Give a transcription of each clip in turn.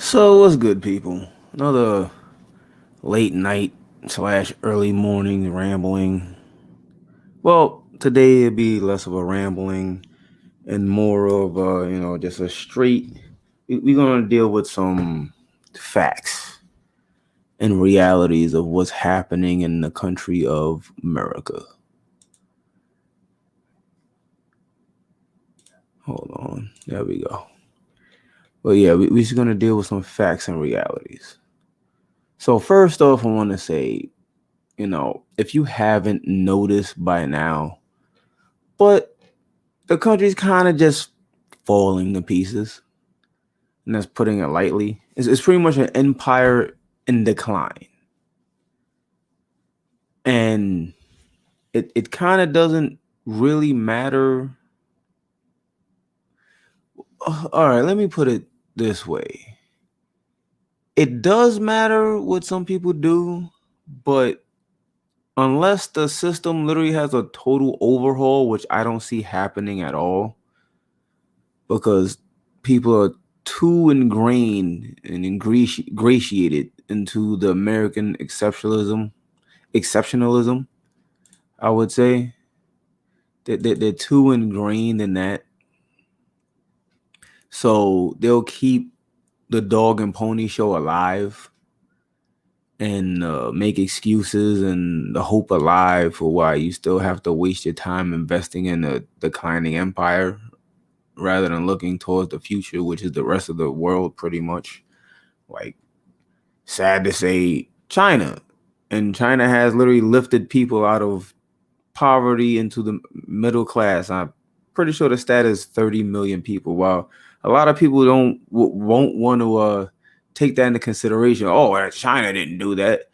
So what's good, people? Another late night slash early morning rambling. Well, today it'd be less of a rambling and more of just a straight. We're gonna deal with some facts and realities of what's happening in the country of America. Hold on, there we go. But yeah, we're just gonna deal with some facts and realities. So first off, I want to say, if you haven't noticed by now, but the country's kind of just falling to pieces, and that's putting it lightly. It's pretty much an empire in decline, and it kind of doesn't really matter. All right, let me put it this way: it does matter what some people do, but unless the system literally has a total overhaul, which I don't see happening at all, because people are too ingrained and ingratiated into the American exceptionalism. I would say that they're too ingrained in that, so they'll keep the dog and pony show alive and make excuses and the hope alive for why you still have to waste your time investing in a declining empire rather than looking towards the future, which is the rest of the world, pretty much. Like, sad to say, China. And China has literally lifted people out of poverty into the middle class. I'm pretty sure the stat is 30 million people. While a lot of people won't want to take that into consideration. Oh, China didn't do that.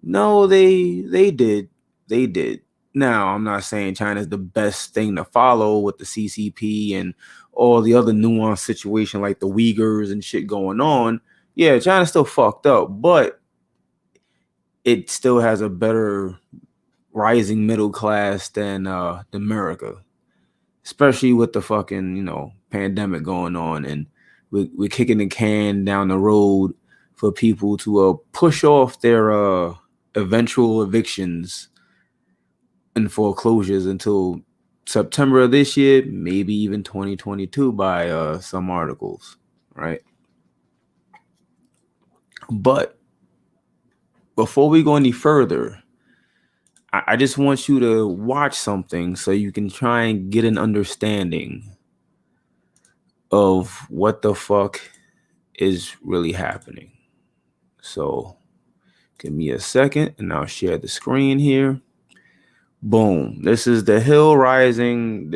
No, they did. They did. Now, I'm not saying China's the best thing to follow with the CCP and all the other nuanced situation like the Uyghurs and shit going on. Yeah, China's still fucked up, but it still has a better rising middle class than America, especially with the fucking pandemic going on, and we're kicking the can down the road for people to push off their eventual evictions and foreclosures until September of this year, maybe even 2022 by some articles, right? But before we go any further, I just want you to watch something so you can try and get an understanding of what the fuck is really happening. So give me a second and I'll share the screen here. Boom. This is the hill rising.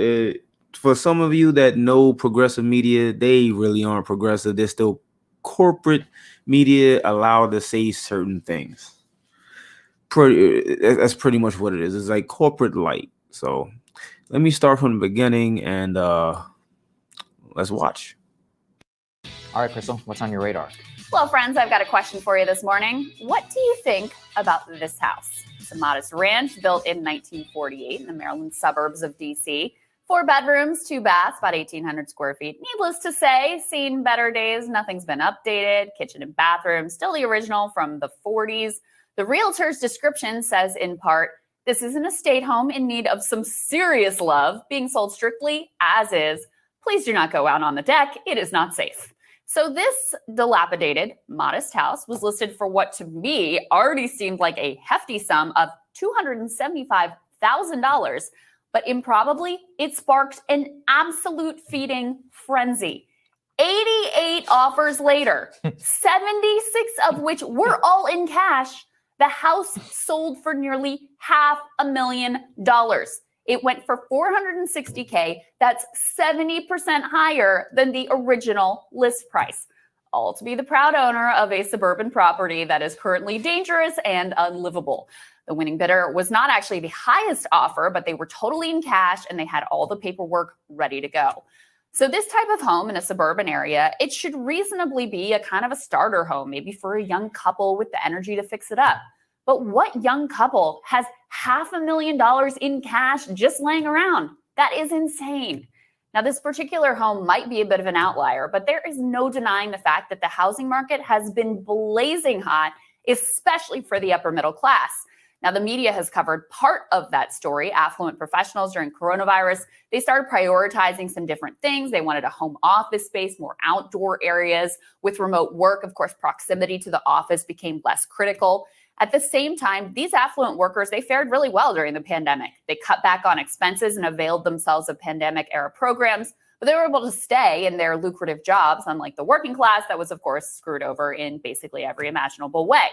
For some of you that know progressive media, they really aren't progressive. They're still corporate media allowed to say certain things. That's pretty much what it is. It's like corporate light. So let me start from the beginning and let's watch. All right, Crystal, what's on your radar? Well, friends, I've got a question for you this morning. What do you think about this house? It's a modest ranch built in 1948 in the Maryland suburbs of D.C. 4 bedrooms, 2 baths, about 1,800 square feet. Needless to say, seen better days. Nothing's been updated. Kitchen and bathroom, still the original from the 40s. The realtor's description says, in part, this is an estate home in need of some serious love, being sold strictly as is. Please do not go out on the deck. It is not safe. So this dilapidated, modest house was listed for what to me already seemed like a hefty sum of $275,000, but improbably it sparked an absolute feeding frenzy. 88 offers later, 76 of which were all in cash, the house sold for nearly $500,000. It went for $460K. That's 70% higher than the original list price. All to be the proud owner of a suburban property that is currently dangerous and unlivable. The winning bidder was not actually the highest offer, but they were totally in cash and they had all the paperwork ready to go. So this type of home in a suburban area, it should reasonably be a kind of a starter home, maybe for a young couple with the energy to fix it up. But what young couple has $500,000 in cash just laying around? That is insane. Now, this particular home might be a bit of an outlier, but there is no denying the fact that the housing market has been blazing hot, especially for the upper middle class. Now, the media has covered part of that story. Affluent professionals during coronavirus, they started prioritizing some different things. They wanted a home office space, more outdoor areas. With remote work, of course, proximity to the office became less critical. At the same time, these affluent workers, they fared really well during the pandemic. They cut back on expenses and availed themselves of pandemic-era programs, but they were able to stay in their lucrative jobs, unlike the working class that was, of course, screwed over in basically every imaginable way.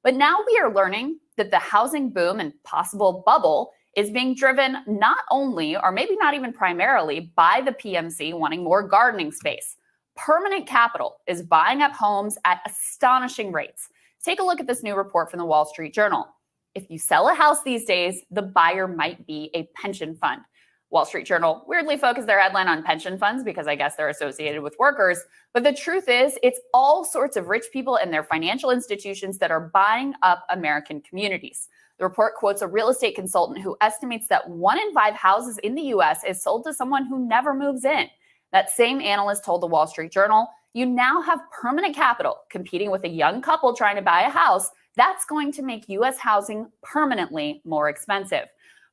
But now we are learning that the housing boom and possible bubble is being driven not only, or maybe not even primarily, by the PMC wanting more gardening space. Permanent capital is buying up homes at astonishing rates. Take a look at this new report from the Wall Street Journal. If you sell a house these days, the buyer might be a pension fund. Wall Street Journal weirdly focused their headline on pension funds because I guess they're associated with workers. But the truth is, it's all sorts of rich people and their financial institutions that are buying up American communities. The report quotes a real estate consultant who estimates that 1 in 5 houses in the U.S. is sold to someone who never moves in. That same analyst told the Wall Street Journal, you now have permanent capital competing with a young couple trying to buy a house. That's going to make U.S. housing permanently more expensive.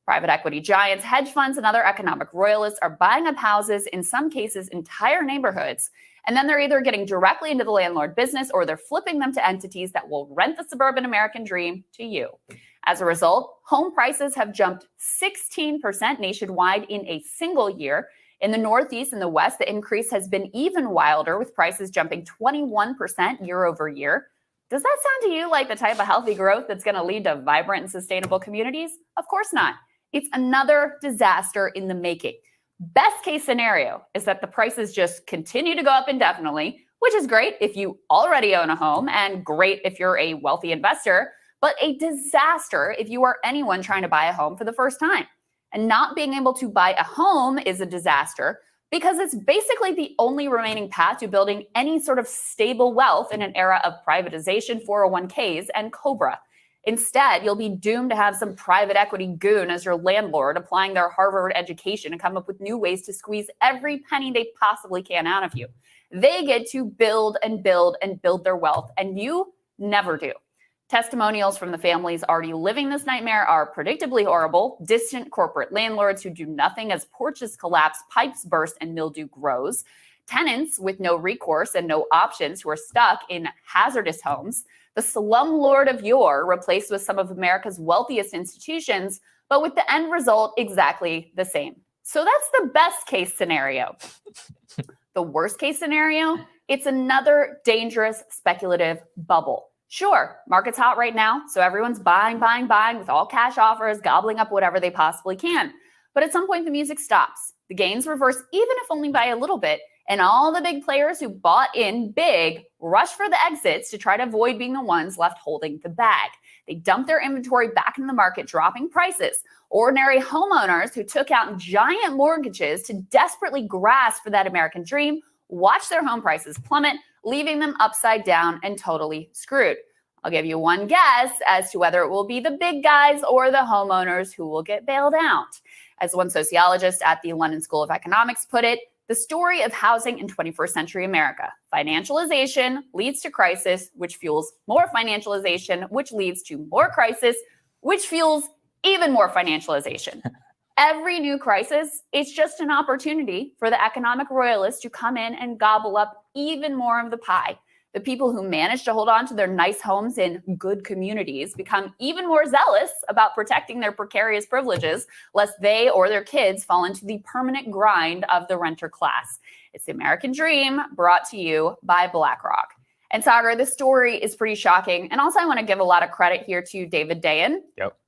Private equity giants, hedge funds, and other economic royalists are buying up houses, in some cases entire neighborhoods, and then they're either getting directly into the landlord business or they're flipping them to entities that will rent the suburban American dream to you. As a result, home prices have jumped 16% nationwide in a single year. In the Northeast and the West, the increase has been even wilder, with prices jumping 21% year over year. Does that sound to you like the type of healthy growth that's going to lead to vibrant and sustainable communities? Of course not. It's another disaster in the making. Best case scenario is that the prices just continue to go up indefinitely, which is great if you already own a home and great if you're a wealthy investor, but a disaster if you are anyone trying to buy a home for the first time. And not being able to buy a home is a disaster because it's basically the only remaining path to building any sort of stable wealth in an era of privatization, 401ks, and COBRA. Instead, you'll be doomed to have some private equity goon as your landlord applying their Harvard education to come up with new ways to squeeze every penny they possibly can out of you. They get to build and build and build their wealth, and you never do. Testimonials from the families already living this nightmare are predictably horrible. Distant corporate landlords who do nothing as porches collapse, pipes burst, and mildew grows. Tenants with no recourse and no options who are stuck in hazardous homes. The slumlord of yore replaced with some of America's wealthiest institutions, but with the end result exactly the same. So that's the best case scenario. The worst case scenario, it's another dangerous speculative bubble. Sure, market's hot right now, so everyone's buying with all cash offers, gobbling up whatever they possibly can. But at some point, the music stops. The gains reverse, even if only by a little bit, and all the big players who bought in big rush for the exits to try to avoid being the ones left holding the bag. They dump their inventory back into the market, dropping prices. Ordinary homeowners who took out giant mortgages to desperately grasp for that American dream watch their home prices plummet, leaving them upside down and totally screwed. I'll give you one guess as to whether it will be the big guys or the homeowners who will get bailed out. As one sociologist at the London School of Economics put it, the story of housing in 21st century America. Financialization leads to crisis, which fuels more financialization, which leads to more crisis, which fuels even more financialization. Every new crisis is just an opportunity for the economic royalists to come in and gobble up even more of the pie. The people who manage to hold on to their nice homes in good communities become even more zealous about protecting their precarious privileges, lest they or their kids fall into the permanent grind of the renter class. It's the American dream brought to you by BlackRock. And Sagar, this story is pretty shocking. And also I want to give a lot of credit here to David Dayen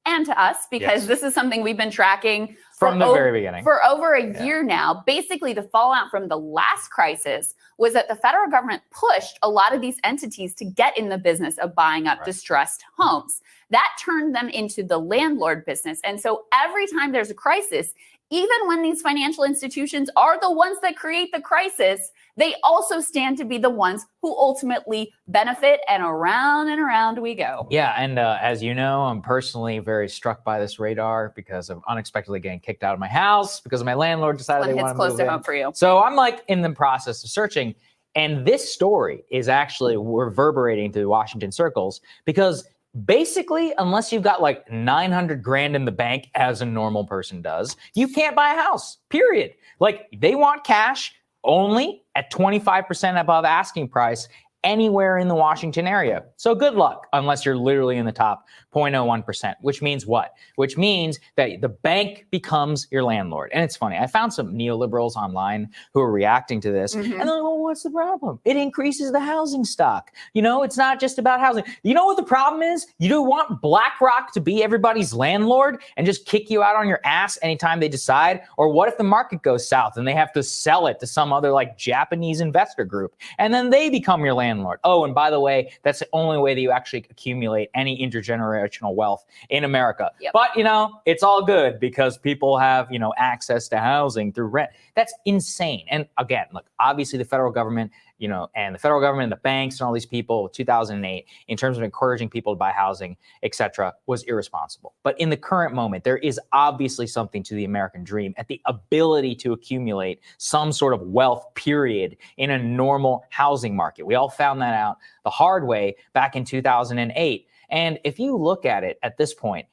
and to us, because this is something we've been tracking from the very beginning. For over a year now. Basically, the fallout from the last crisis was that the federal government pushed a lot of these entities to get in the business of buying up distressed homes. That turned them into the landlord business. And so every time there's a crisis, even when these financial institutions are the ones that create the crisis, they also stand to be the ones who ultimately benefit, and around we go. Yeah, and as you know, I'm personally very struck by this radar because of unexpectedly getting kicked out of my house because my landlord decided they wanted to move in. It's close to home for you. So I'm like in the process of searching, and this story is actually reverberating through Washington circles because basically, unless you've got like 900 grand in the bank, as a normal person does, you can't buy a house, period. Like, they want cash only at 25% above asking price anywhere in the Washington area. So good luck, unless you're literally in the top 0.01%, which means what? Which means that the bank becomes your landlord. And it's funny, I found some neoliberals online who are reacting to this, and they're like, well, what's the problem? It increases the housing stock. You know, it's not just about housing. You know what the problem is? You don't want BlackRock to be everybody's landlord and just kick you out on your ass anytime they decide? Or what if the market goes south and they have to sell it to some other like Japanese investor group, and then they become your landlord? Oh, and by the way, that's the only way that you actually accumulate any intergenerational wealth in America. Yep. But, you know, it's all good because people have, you know, access to housing through rent. That's insane. And again, look, obviously the federal government, you know, and the federal government and the banks and all these people, 2008, in terms of encouraging people to buy housing, et cetera, was irresponsible. But in the current moment, there is obviously something to the American dream at the ability to accumulate some sort of wealth, period, in a normal housing market. We all found that out the hard way back in 2008. And if you look at it at this point,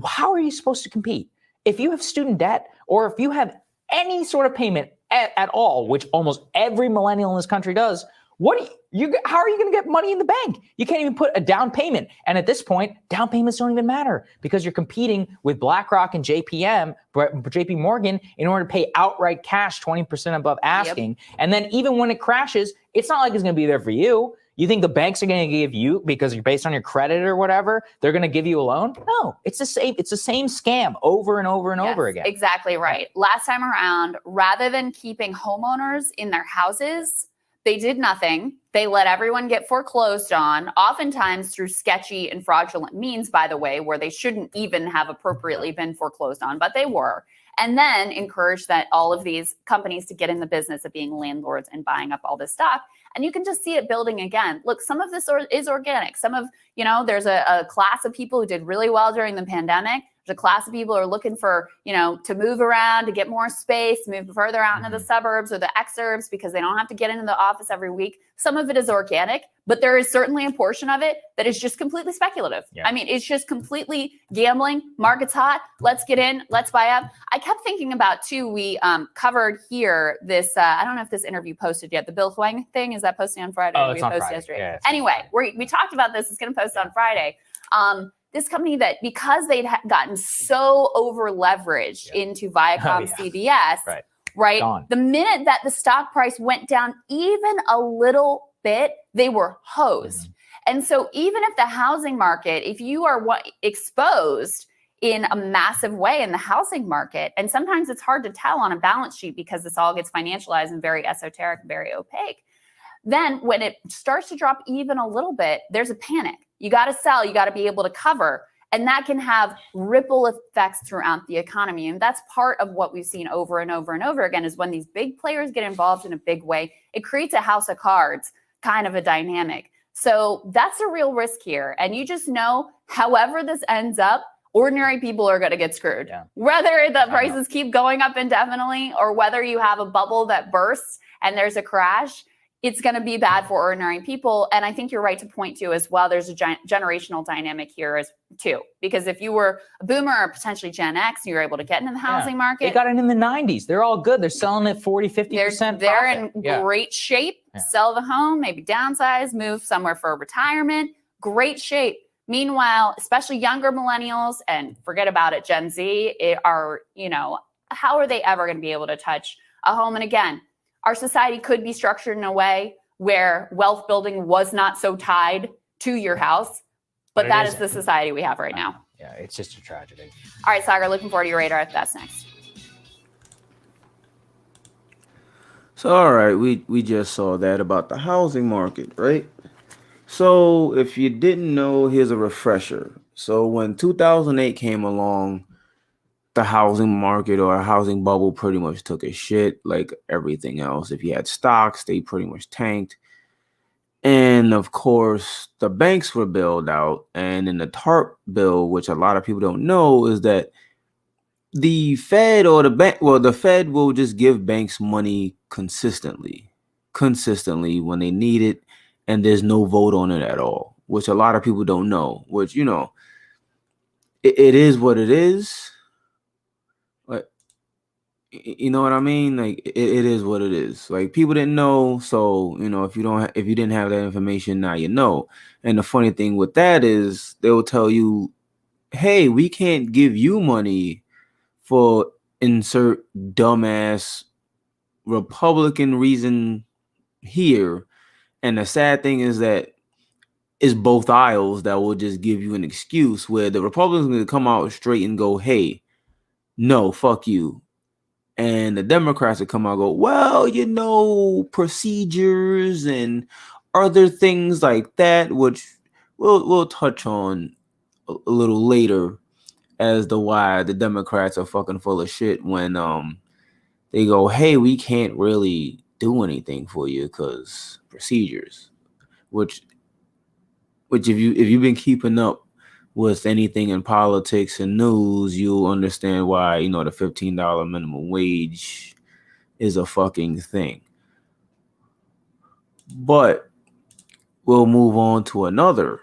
how are you supposed to compete? If you have student debt, or if you have any sort of payment at all, which almost every millennial in this country does, how are you going to get money in the bank? You can't even put a down payment. And at this point, down payments don't even matter because you're competing with BlackRock and JP Morgan in order to pay outright cash 20% above asking. Yep. And then even when it crashes, it's not like it's going to be there for you. You think the banks are going to give you, because you're based on your credit or whatever, they're going to give you a loan? No, it's the same. It's the same scam over and over and over again. Exactly right. Last time around, rather than keeping homeowners in their houses, they did nothing. They let everyone get foreclosed on, oftentimes through sketchy and fraudulent means, by the way, where they shouldn't even have appropriately been foreclosed on, but they were. And then encouraged that all of these companies to get in the business of being landlords and buying up all this stock. And you can just see it building again. Look, some of this is organic. Some of, you know, there's a class of people who did really well during the pandemic. There's a class of people who are looking for, you know, to move around, to get more space, move further out into the suburbs or the exurbs because they don't have to get into the office every week. Some of it is organic, but there is certainly a portion of it that is just completely speculative. Yeah. I mean, it's just completely gambling. Market's hot. Let's get in. Let's buy up. I kept thinking about, too, we covered here this, I don't know if this interview posted yet, the Bill Hwang thing. Is that posting on Friday? Oh, it's on Friday. Yesterday? Yeah, anyway, we talked about this. It's going to post on Friday. This company that, because they'd gotten so over leveraged into Viacom CBS, right? The minute that the stock price went down even a little bit, they were hosed. And so even if the housing market, if you are exposed in a massive way in the housing market, and sometimes it's hard to tell on a balance sheet because this all gets financialized and very esoteric, very opaque, then when it starts to drop even a little bit, there's a panic. You got to sell, you got to be able to cover. And that can have ripple effects throughout the economy. And that's part of what we've seen over and over and over again, is when these big players get involved in a big way, it creates a house of cards kind of a dynamic. So that's a real risk here. And you just know, however this ends up, ordinary people are going to get screwed. Yeah. Whether the prices keep going up indefinitely or whether you have a bubble that bursts and there's a crash, it's going to be bad for ordinary people. And I think you're right to point to as well, there's a generational dynamic here as too. Because if you were a boomer or potentially Gen X, you were able to get into the housing market. They got it in the 90s. They're all good. They're selling it 40, 50%. They're in great shape. Sell the home, maybe downsize, move somewhere for retirement. Great shape. Meanwhile, especially younger millennials, and forget about it, Gen Z, are, you know, how are they ever going to be able to touch a home? And again, our society could be structured in a way where wealth building was not so tied to your house, but that is the society we have right now. Yeah, it's just a tragedy. All right, Sagar, looking forward to your radar. That's next. So, all right, we just saw that about the housing market, right? So, if you didn't know, here's a refresher. So, when 2008 came along, the housing market or a housing bubble pretty much took a shit like everything else. If you had stocks, they pretty much tanked. And of course, the banks were bailed out. And in the TARP bill, which a lot of people don't know, is that the Fed or the bank, well, the Fed will just give banks money consistently when they need it. And there's no vote on it at all, which a lot of people don't know, which, you know, it is what it is. Like, you know what I mean? Like it is what it is. Like people didn't know, so you know if you didn't have that information, now you know. And the funny thing with that is they'll tell you, "Hey, we can't give you money for insert dumbass Republican reason here." And the sad thing is that it's both aisles that will just give you an excuse where the Republicans are going to come out straight and go, "Hey, no, fuck you." And the Democrats would come out and go, well, you know, procedures and other things like that, which we'll touch on a little later as to why the Democrats are fucking full of shit when they go, hey, we can't really do anything for you because procedures, which if you've been keeping up with anything in politics and news, you'll understand why, you know, the $15 minimum wage is a fucking thing. But we'll move on to another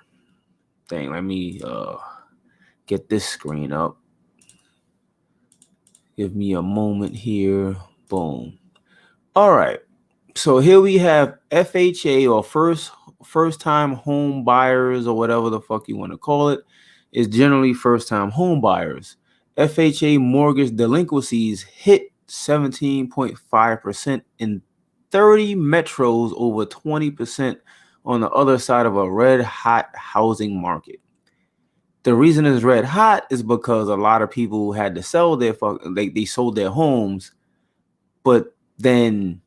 thing. Let me get this screen up. Give me a moment here. Boom. All right. So here we have FHA, or first time home buyers, or whatever the fuck you want to call it, is generally first time home buyers. FHA mortgage delinquencies hit 17.5% in 30 metros, over 20% on the other side of a red hot housing market. The reason it's red hot is because a lot of people had to sell they sold their homes, but then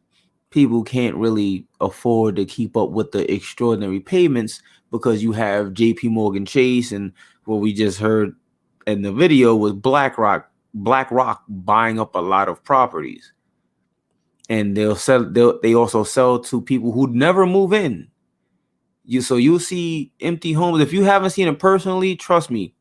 people can't really afford to keep up with the extraordinary payments because you have JP Morgan Chase, and what we just heard in the video was BlackRock buying up a lot of properties. And they also sell to people who never move in. You'll see empty homes. If you haven't seen it personally, trust me,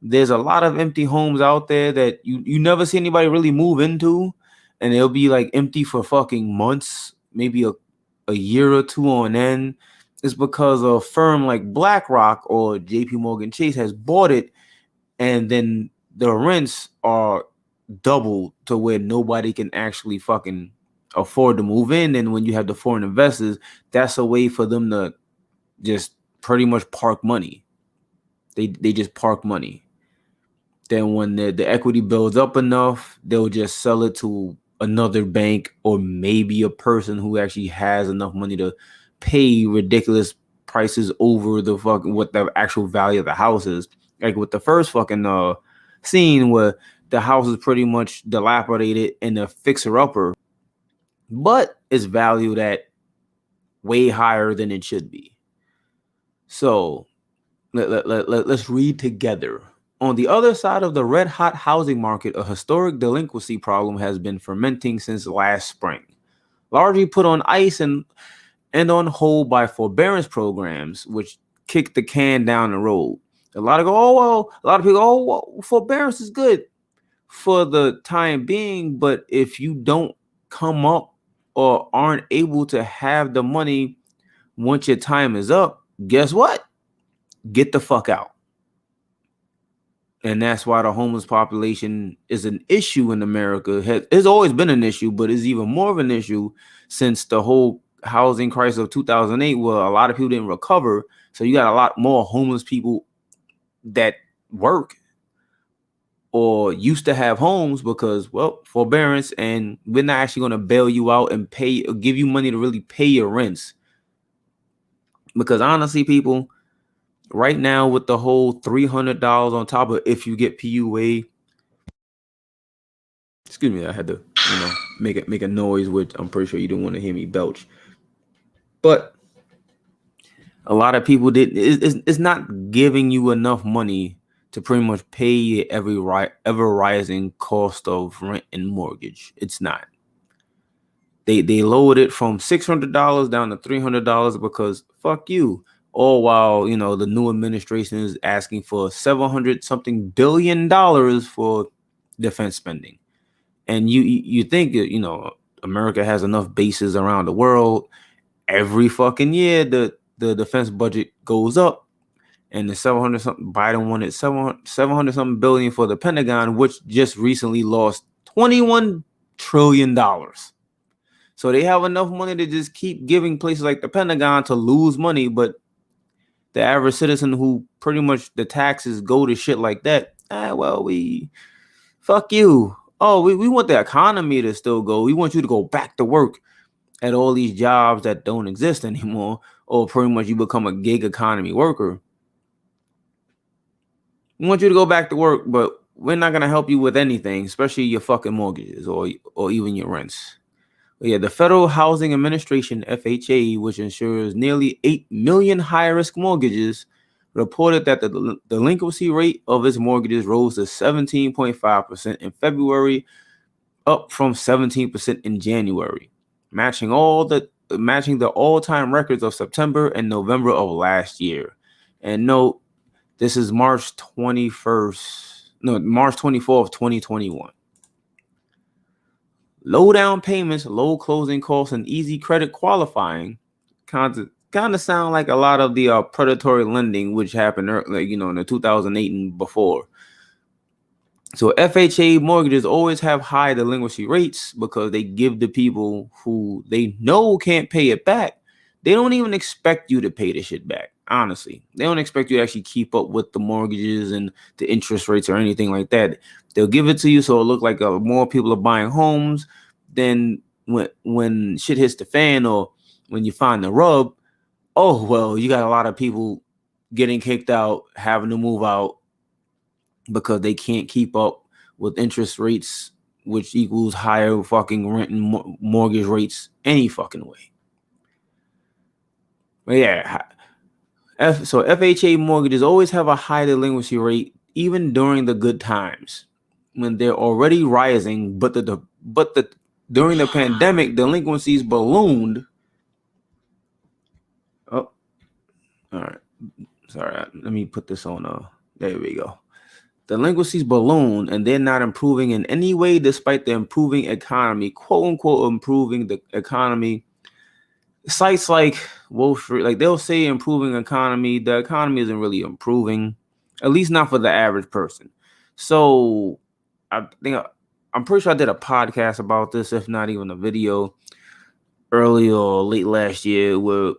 there's a lot of empty homes out there that you never see anybody really move into, and they'll be like empty for fucking months, maybe a year or two on end. It's because a firm like BlackRock or JP Morgan Chase has bought it, and then the rents are doubled to where nobody can actually fucking afford to move in. And when you have the foreign investors, that's a way for them to just pretty much park money. They just park money. Then when the equity builds up enough, they'll just sell it to another bank or maybe a person who actually has enough money to pay ridiculous prices over the fucking what the actual value of the house is. Like with the first fucking scene where the house is pretty much dilapidated and a fixer-upper, but it's valued at way higher than it should be. So let's read together. On the other side of the red-hot housing market, a historic delinquency problem has been fermenting since last spring, largely put on ice and on hold by forbearance programs, which kicked the can down the road. A lot of people, oh, well, forbearance is good for the time being, but if you don't come up or aren't able to have the money once your time is up, guess what? Get the fuck out. And that's why the homeless population is an issue in America. It's always been an issue, but it's even more of an issue since the whole housing crisis of 2008, where a lot of people didn't recover. So you got a lot more homeless people that work or used to have homes because, well, forbearance, and we're not actually going to bail you out and pay or give you money to really pay your rents. Because honestly, people, right now with the whole $300 on top of if you get PUA, excuse me, I had to, make a noise, which I'm pretty sure you didn't want to hear me belch. But a lot of people didn't. It's not giving you enough money to pretty much pay ever rising cost of rent and mortgage. It's not. They lowered it from $600 down to $300 because fuck you. All while, you know, the new administration is asking for $700 something billion for defense spending. And you think that, you know, America has enough bases around the world. Every fucking year the defense budget goes up, and the 700 something Biden wanted 700 something billion for the Pentagon, which just recently lost $21 trillion. So they have enough money to just keep giving places like the Pentagon to lose money, but the average citizen who pretty much the taxes go to shit like that, we fuck you. Oh, we want the economy to still go. We want you to go back to work at all these jobs that don't exist anymore, or pretty much you become a gig economy worker. We want you to go back to work, but we're not gonna help you with anything, especially your fucking mortgages or even your rents. But yeah, the Federal Housing Administration (FHA), which insures nearly 8 million high-risk mortgages, reported that the delinquency rate of its mortgages rose to 17.5% in February, up from 17% in January, matching the all-time records of September and November of last year. And note, this is March 24th, 2021. Low down payments, low closing costs, and easy credit qualifying kind of sound like a lot of the predatory lending which happened in the 2008 and before. So FHA mortgages always have high delinquency rates because they give the people who they know can't pay it back. They don't even expect you to pay the shit back. Honestly, they don't expect you to actually keep up with the mortgages and the interest rates or anything like that. They'll give it to you so it look like more people are buying homes. Then when shit hits the fan or when you find the rub, oh well, you got a lot of people getting kicked out, having to move out because they can't keep up with interest rates, which equals higher fucking rent and mortgage rates any fucking way. But yeah. So FHA mortgages always have a high delinquency rate, even during the good times when they're already rising. But during the pandemic, delinquencies ballooned. Oh, all right. Sorry, let me put this on. There we go. Delinquencies balloon, and they're not improving in any way, despite the improving economy, quote unquote, improving the economy. Sites like Wall Street, like they'll say improving economy. The economy isn't really improving, at least not for the average person. So I'm pretty sure I did a podcast about this, if not even a video, early or late last year, where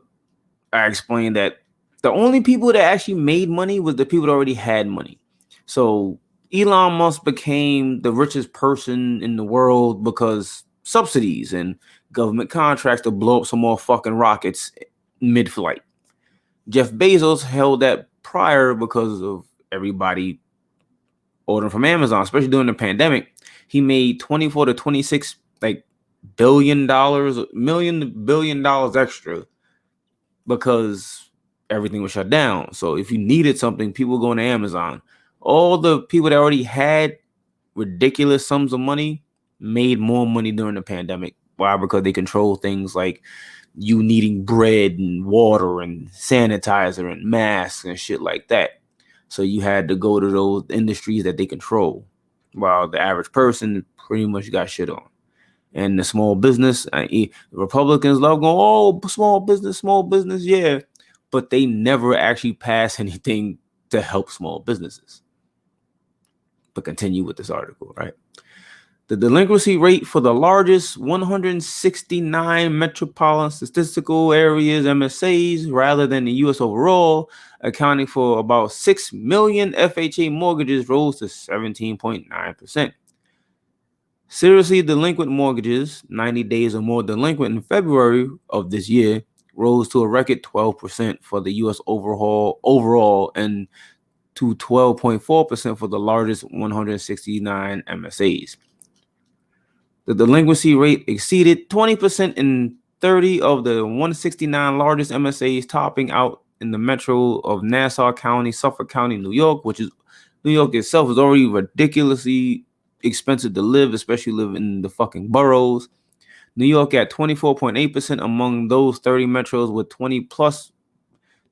I explained that the only people that actually made money was the people that already had money. So Elon Musk became the richest person in the world because subsidies and government contracts to blow up some more fucking rockets mid-flight. Jeff Bezos held that prior because of everybody ordering from Amazon, especially during the pandemic. He made 24 to 26 billion dollars extra because everything was shut down. So if you needed something, people going to Amazon. All the people that already had ridiculous sums of money made more money during the pandemic. Why? Because they control things like you needing bread and water and sanitizer and masks and shit like that. So you had to go to those industries that they control, while the average person pretty much got shit on. And the small business, Republicans love going, oh, small business, yeah. But they never actually pass anything to help small businesses. But continue with this article, right? The delinquency rate for the largest 169 metropolitan statistical areas, MSAs, rather than the U.S. overall, accounting for about 6 million FHA mortgages, rose to 17.9%. Seriously delinquent mortgages, 90 days or more delinquent in February of this year, rose to a record 12% for the U.S. overall and to 12.4% for the largest 169 MSAs. The delinquency rate exceeded 20% in 30 of the 169 largest MSAs, topping out in the metro of Nassau County, Suffolk County, New York, which is New York itself is already ridiculously expensive to live, especially live in the fucking boroughs. New York at 24.8% among those 30 metros with 20 plus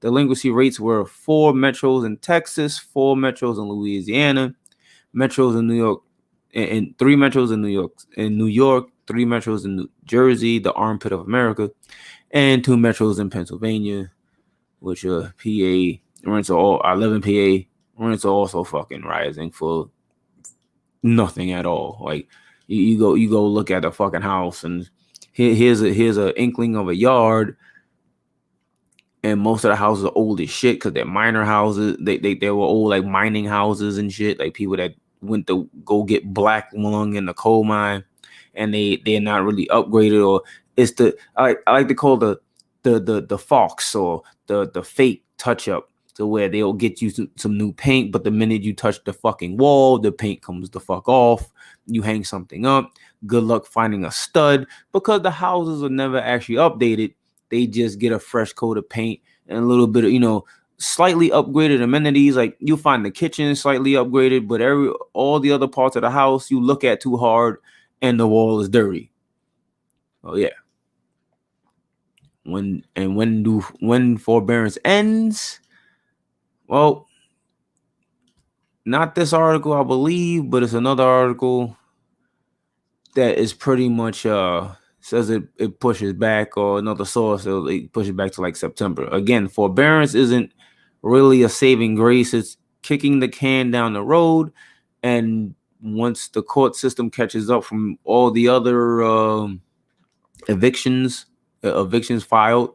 delinquency rates were 4 metros in Texas, 4 metros in Louisiana, metros in New York, and 3 metros in New York, 3 metros in New Jersey, the armpit of America, and 2 metros in Pennsylvania, which PA rents are all 11 PA rents are also fucking rising for nothing at all. Like you go look at a fucking house, and here's a inkling of a yard, and most of the houses are old as shit because they're minor houses. They were old, like mining houses and shit, like people that went to go get black lung in the coal mine, and they're not really upgraded, or it's the I like to call the fox, or the fake touch up, to where they'll get you some new paint, but the minute you touch the fucking wall, the paint comes the fuck off. You hang something up, good luck finding a stud, because the houses are never actually updated. They just get a fresh coat of paint and a little bit of, slightly upgraded amenities. Like you'll find the kitchen slightly upgraded, but all the other parts of the house you look at too hard and the wall is dirty. Oh yeah. When forbearance ends? Well, not this article, I believe, but it's another article that is pretty much says it pushes back, or another source, it pushes back to like September. Again, forbearance isn't really a saving grace. It's kicking the can down the road, and once the court system catches up from all the other evictions filed,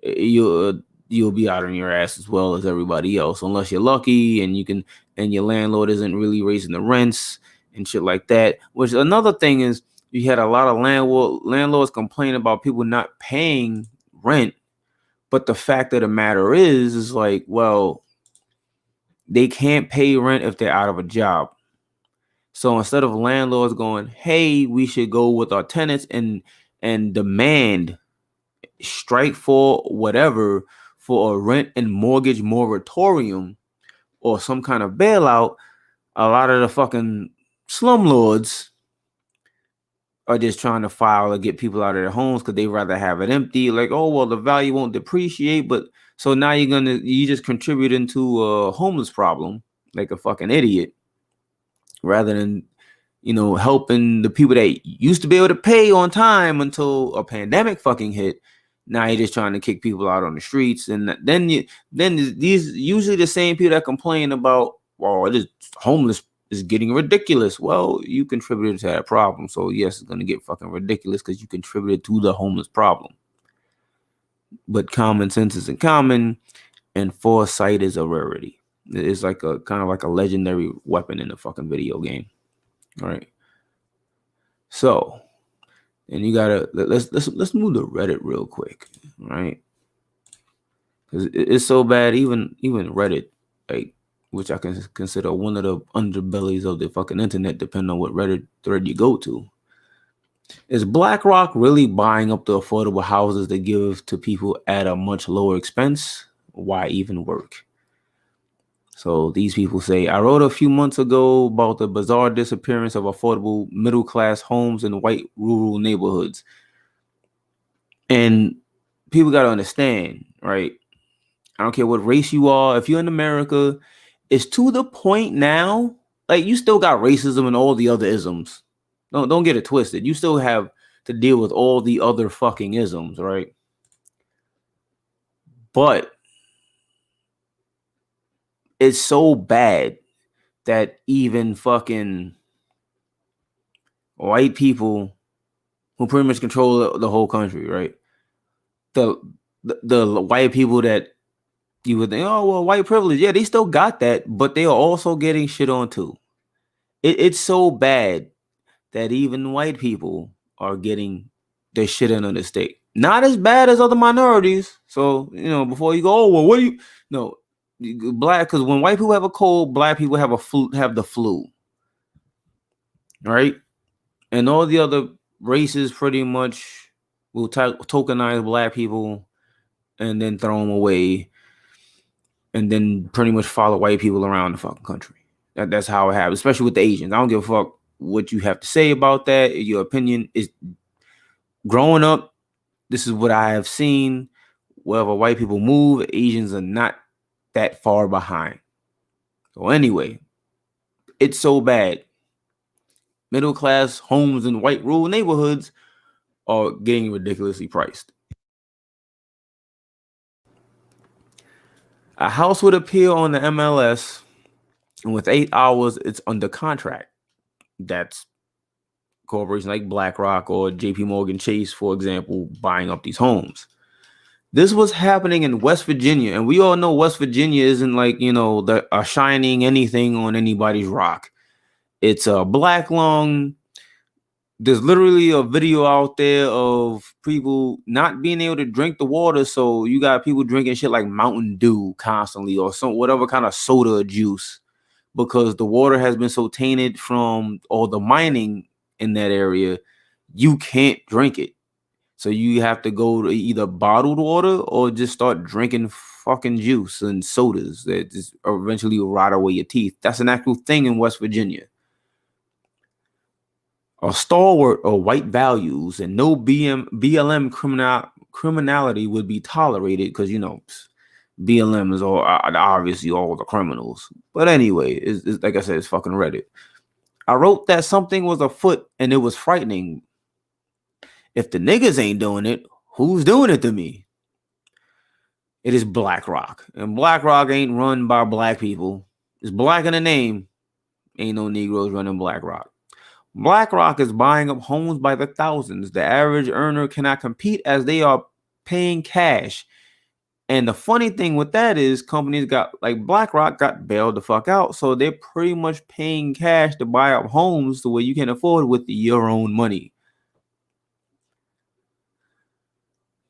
you'll be out on your ass as well as everybody else, unless you're lucky and your landlord isn't really raising the rents and shit like that. Which another thing is, you had a lot of landlords complain about people not paying rent, but the fact of the matter is like, well, they can't pay rent if they're out of a job. So instead of landlords going, hey, we should go with our tenants and demand, strike for whatever, for a rent and mortgage moratorium or some kind of bailout, a lot of the fucking slumlords are just trying to file to get people out of their homes because they rather have it empty. Like, oh, well, the value won't depreciate, but so now you just contributing to a homeless problem like a fucking idiot, rather than helping the people that used to be able to pay on time until a pandemic fucking hit. Now you're just trying to kick people out on the streets, and then these usually the same people that complain about, well, this homeless is getting ridiculous. Well, you contributed to that problem, so yes, it's gonna get fucking ridiculous because you contributed to the homeless problem. But common sense isn't common, and foresight is a rarity. It's like a kind of like a legendary weapon in a fucking video game. All right. So, and you gotta let's move to Reddit real quick, right? Because it's so bad, even Reddit, like, which I can consider one of the underbellies of the fucking internet, depending on what Reddit thread you go to. Is BlackRock really buying up the affordable houses they give to people at a much lower expense? Why even work? So these people say, I wrote a few months ago about the bizarre disappearance of affordable middle-class homes in white rural neighborhoods. And people got to understand, right? I don't care what race you are. If you're in America, it's to the point now, like, you still got racism and all the other isms. Don't get it twisted. You still have to deal with all the other fucking isms, right? But it's so bad that even fucking white people who pretty much control the whole country, right? The white people that you would think, oh, well, white privilege. Yeah, they still got that, but they are also getting shit on too. It's so bad that even white people are getting their shit in on the state. Not as bad as other minorities. So, before you go, oh, well, what do you... No, black, because when white people have a cold, black people have the flu. Right? And all the other races pretty much will tokenize black people and then throw them away, and then pretty much follow white people around the fucking country. That's how it happens, especially with the Asians. I don't give a fuck what you have to say about that. Your opinion is growing up. This is what I have seen. Wherever white people move, Asians are not that far behind. So anyway, it's so bad. Middle class homes in white rural neighborhoods are getting ridiculously priced. A house would appear on the MLS, and with 8 hours, it's under contract. That's corporations like BlackRock or JP Morgan Chase, for example, buying up these homes. This was happening in West Virginia, and we all know West Virginia isn't like, a shining anything on anybody's rock. It's a black lung. There's literally a video out there of people not being able to drink the water, so you got people drinking shit like Mountain Dew constantly or some whatever kind of soda or juice because the water has been so tainted from all the mining in that area, you can't drink it. So you have to go to either bottled water or just start drinking fucking juice and sodas that just eventually will rot away your teeth. That's an actual thing in West Virginia. A stalwart of white values and no BLM criminality would be tolerated because, BLM is obviously all the criminals. But anyway, it's like I said, it's fucking Reddit. I wrote that something was afoot and it was frightening. If the niggas ain't doing it, who's doing it to me? It is BlackRock. And BlackRock ain't run by black people. It's black in the name. Ain't no Negroes running BlackRock. BlackRock is buying up homes by the thousands. The average earner cannot compete as they are paying cash. And the funny thing with that is companies like BlackRock got bailed the fuck out. So they're pretty much paying cash to buy up homes the way you can afford with your own money.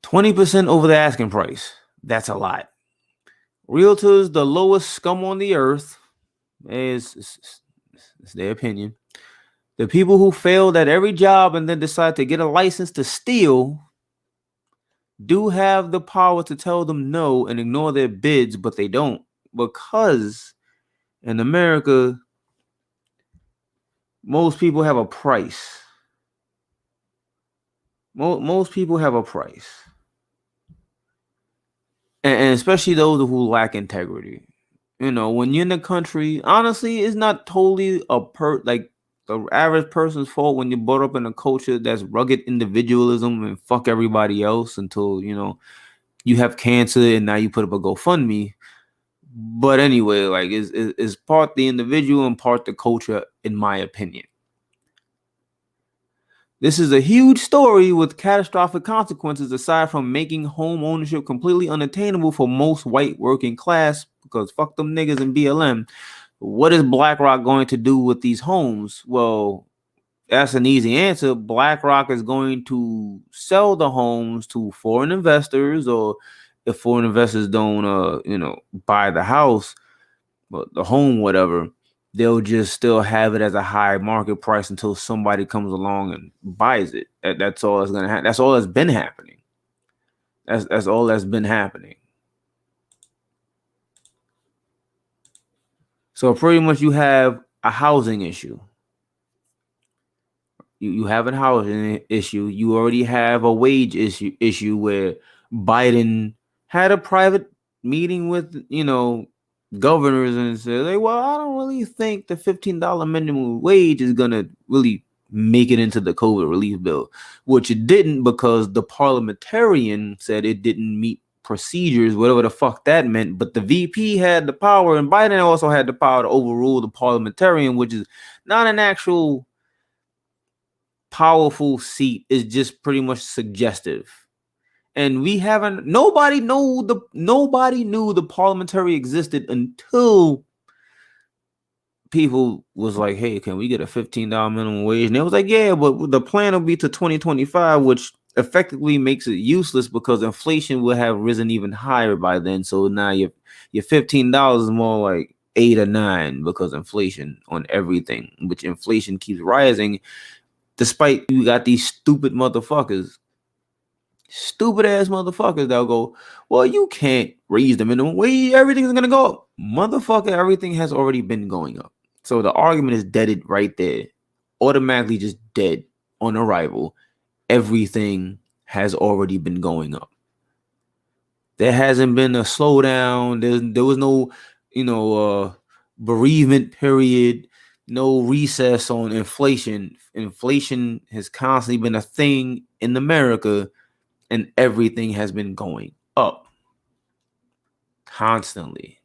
20% over the asking price. That's a lot. Realtors, the lowest scum on the earth. It's their opinion. The people who failed at every job and then decide to get a license to steal do have the power to tell them no and ignore their bids, but they don't. Because in America, most people have a price. Most people have a price. And especially those who lack integrity. When you're in the country, honestly, it's not totally the average person's fault when you're brought up in a culture that's rugged individualism and fuck everybody else until, you have cancer and now you put up a GoFundMe. But anyway, like it's part the individual and part the culture, in my opinion. This is a huge story with catastrophic consequences aside from making home ownership completely unattainable for most white working class because fuck them niggas in BLM. What is BlackRock going to do with these homes? Well, that's an easy answer. BlackRock is going to sell the homes to foreign investors, or if foreign investors don't, buy the house, but the home, whatever, they'll just still have it as a high market price until somebody comes along and buys it. That's all that's gonna happen. That's all that's been happening. That's all that's been happening. So pretty much you have a housing issue. You have a housing issue. You already have a wage issue where Biden had a private meeting with, governors and said, hey, well, I don't really think the $15 minimum wage is going to really make it into the COVID relief bill, which it didn't because the parliamentarian said it didn't meet procedures, whatever the fuck that meant. But the VP had the power, and Biden also had the power to overrule the parliamentarian, which is not an actual powerful seat. It's just pretty much suggestive. And nobody knew the parliamentary existed until people was like, hey, can we get a $15 minimum wage? And it was like, yeah, but the plan will be to 2025, which effectively makes it useless because inflation will have risen even higher by then. So now your $15 is more like 8 or 9 because inflation on everything, which inflation keeps rising despite you got these stupid ass motherfuckers that'll go, well, you can't raise the minimum wage, everything's gonna go up. Motherfucker, everything has already been going up. So the argument is deaded right there. Automatically just dead on arrival. Everything has already been going up. There hasn't been a slowdown. There was no, bereavement period, no recess on inflation. Inflation has constantly been a thing in America, and everything has been going up constantly.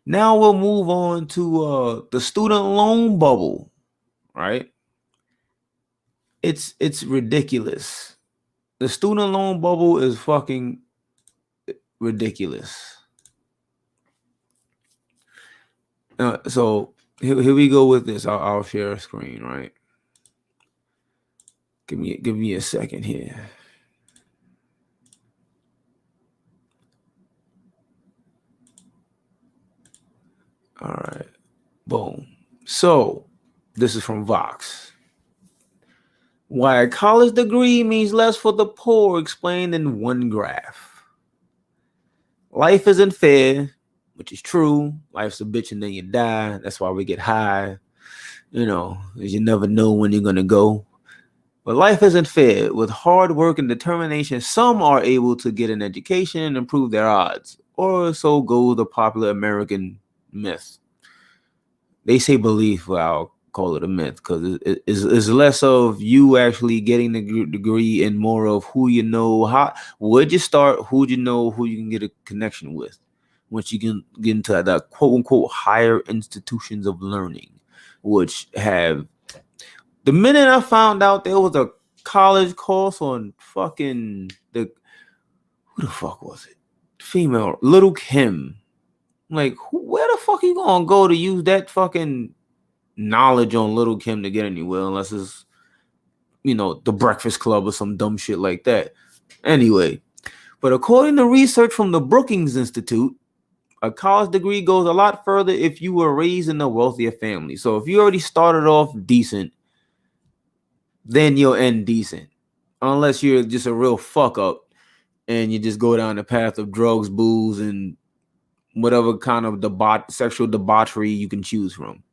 Now we'll move on to the student loan bubble, right? It's ridiculous. The student loan bubble is fucking ridiculous. So here we go with this. I'll share a screen, right? Give me a second here. All right. Boom. So this is from Vox. Why a college degree means less for the poor, explained in one graph. Life isn't fair, which is true. Life's a bitch and then you die. That's why we get high. You never know when you're going to go. But life isn't fair. With hard work and determination, some are able to get an education and improve their odds. Or so goes the popular American myth. They say belief, well, I'll call it a myth, because it's less of you actually getting the degree and more of who you know, where'd you start, who'd you know, who you can get a connection with once you can get into the quote-unquote higher institutions of learning, which have... The minute I found out there was a college course on fucking who the fuck was it? Female, Little Kim. Like, where the fuck you gonna go to use that fucking knowledge on Little Kim to get anywhere, unless it's, the Breakfast Club or some dumb shit like that. Anyway, but according to research from the Brookings Institute, a college degree goes a lot further if you were raised in a wealthier family. So if you already started off decent, then you'll end decent. Unless you're just a real fuck up and you just go down the path of drugs, booze, and whatever kind of sexual debauchery you can choose from.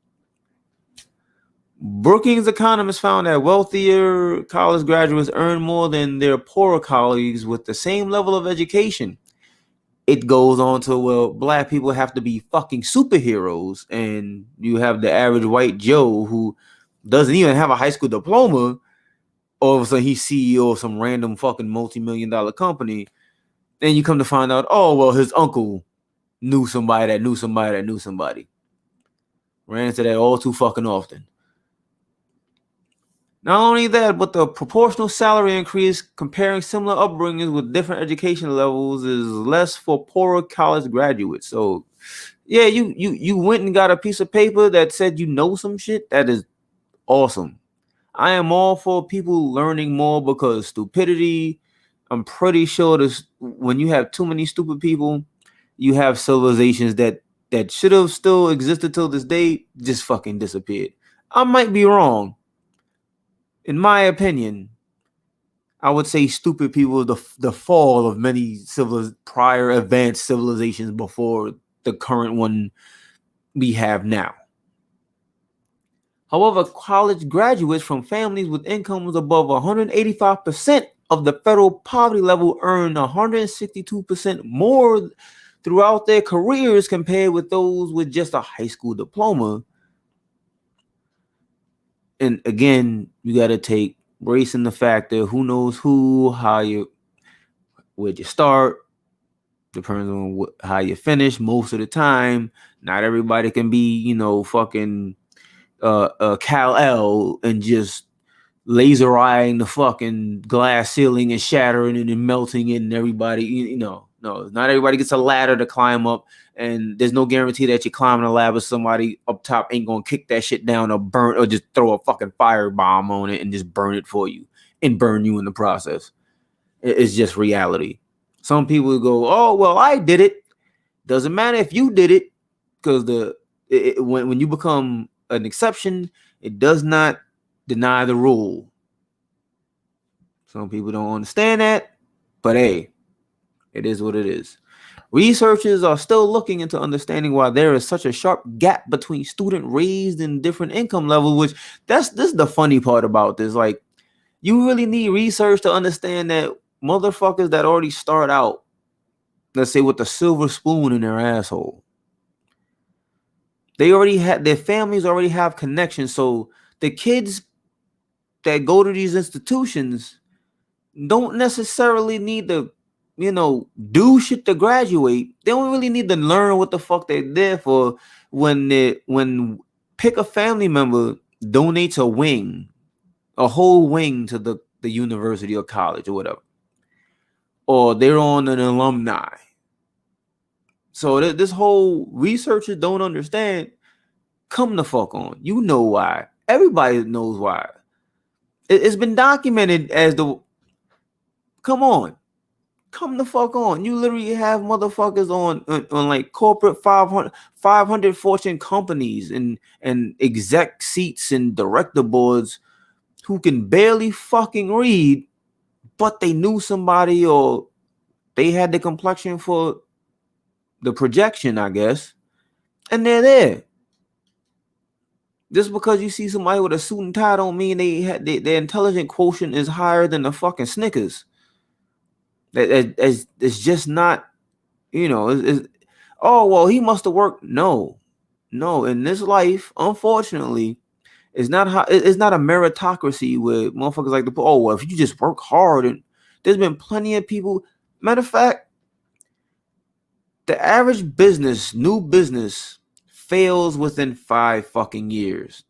Brookings economists found that wealthier college graduates earn more than their poorer colleagues with the same level of education. It goes on to, well, black people have to be fucking superheroes, and you have the average white Joe who doesn't even have a high school diploma. All of a sudden he's CEO of some random fucking multi-million-dollar company, and you come to find out, oh, well, his uncle knew somebody that knew somebody that knew somebody. Ran into that all too fucking often. Not only that, but the proportional salary increase comparing similar upbringings with different education levels is less for poorer college graduates. So, yeah, you went and got a piece of paper that said you know some shit. That is awesome. I am all for people learning more, because stupidity, I'm pretty sure this, when you have too many stupid people, you have civilizations that should have still existed till this day just fucking disappeared. I might be wrong. In my opinion, I would say stupid people are the fall of many prior advanced civilizations before the current one we have now. However, college graduates from families with incomes above 185% of the federal poverty level earn 162% more throughout their careers compared with those with just a high school diploma. And again, you got to take race in the factor. Who knows who, where'd you start, depends on how you finish. Most of the time, not everybody can be, fucking Kal-El and just laser eyeing the fucking glass ceiling and shattering it and melting it, and everybody, no, not everybody gets a ladder to climb up, and there's no guarantee that you climbing a ladder, somebody up top ain't gonna kick that shit down or burn, or just throw a fucking firebomb on it and just burn it for you and burn you in the process. It's just reality. Some people go, oh, well, I did it. Doesn't matter if you did it, because when you become an exception, it does not deny the rule. Some people don't understand that, but hey, it is what it is. Researchers are still looking into understanding why there is such a sharp gap between students raised in different income levels, which this is the funny part about this. Like, you really need research to understand that motherfuckers that already start out, let's say, with the silver spoon in their asshole, they already have, their families already have connections. So the kids that go to these institutions don't necessarily need to, do shit to graduate. They don't really need to learn what the fuck they're there for. When pick a family member donates a whole wing to the university or college or whatever, or they're on an alumni. So this whole researchers don't understand. Come the fuck on. You know why. Everybody knows why. It's been documented as the. Come on. Come the fuck on. You literally have motherfuckers on like corporate 500 Fortune companies and exec seats and director boards who can barely fucking read, but they knew somebody or they had the complexion for the projection, I guess, and they're there. Just because you see somebody with a suit and tie don't mean their intelligent quotient is higher than the fucking Snickers. It's just not, oh, well, he must have worked. No, in this life, unfortunately, it's not a meritocracy where motherfuckers like to put, oh, well, if you just work hard. And there's been plenty of people. Matter of fact, the average new business fails within 5 fucking years.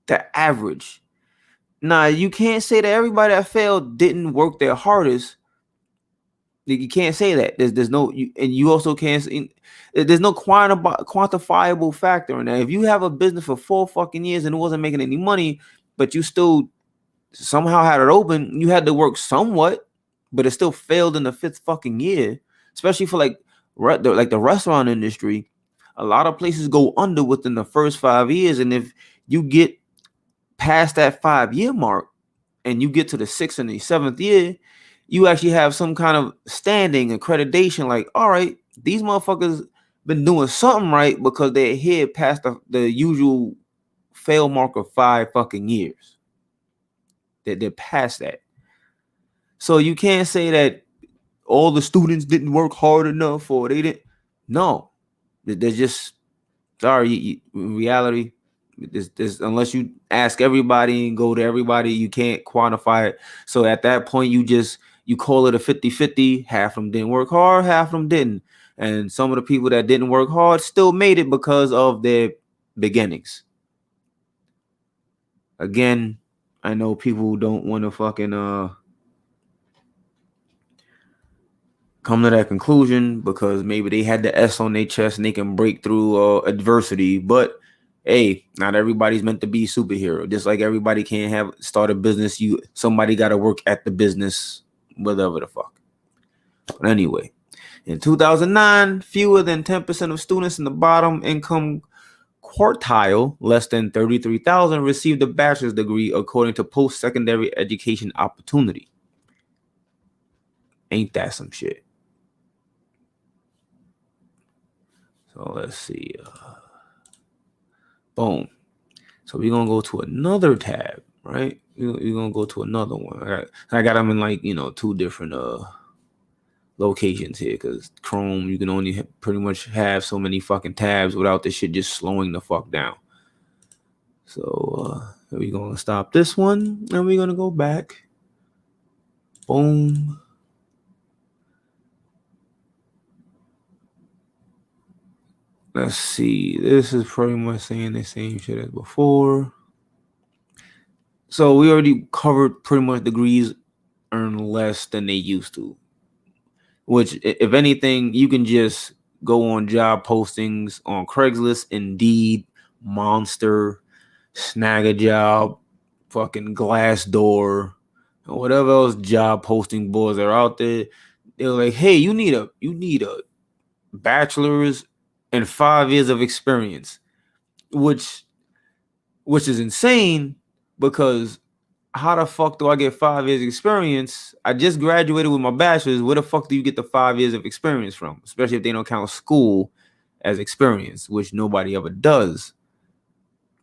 The average. Now, you can't say that everybody that failed didn't work their hardest. You can't say that. There's no, and you also can't. There's no quantifiable factor in that. If you have a business for 4 fucking years and it wasn't making any money, but you still somehow had it open, you had to work somewhat, but it still failed in the 5th fucking year. Especially for like the restaurant industry, a lot of places go under within the first 5 years, and if you get past that 5-year mark and you get to the 6th and the 7th year, you actually have some kind of standing accreditation, like, all right, these motherfuckers been doing something right because they're here past the usual fail mark of 5 fucking years. They're past that. So you can't say that all the students didn't work hard enough or they didn't. No, they're just, sorry, in reality, this, unless you ask everybody and go to everybody, you can't quantify it. So at that point, you call it a 50-50. Half of them didn't work hard, half of them didn't. And some of the people that didn't work hard still made it because of their beginnings. Again, I know people don't want to fucking come to that conclusion because maybe they had the S on their chest and they can break through adversity. But hey, not everybody's meant to be a superhero. Just like everybody can't start a business, somebody got to work at the business, whatever the fuck. But anyway, in 2009, fewer than 10% of students in the bottom income quartile, less than 33,000, received a bachelor's degree according to post-secondary education opportunity. Ain't that some shit? So let's see. Boom. So we're going to go to another tab, right? We're going to go to another one. I got them in like, 2 different locations here because Chrome, you can only pretty much have so many fucking tabs without this shit just slowing the fuck down. So we're going to stop this one and we're going to go back. Boom. Let's see. This is pretty much saying the same shit as before. So we already covered pretty much degrees earn less than they used to. Which, if anything, you can just go on job postings on Craigslist, Indeed, Monster, Snag a Job, fucking Glassdoor, or whatever else job posting boards are out there. They're like, hey, you need a bachelor's and 5 years of experience, which is insane because how the fuck do I get 5 years experience? I just graduated with my bachelor's. Where the fuck do you get the 5 years of experience from? Especially if they don't count school as experience, which nobody ever does.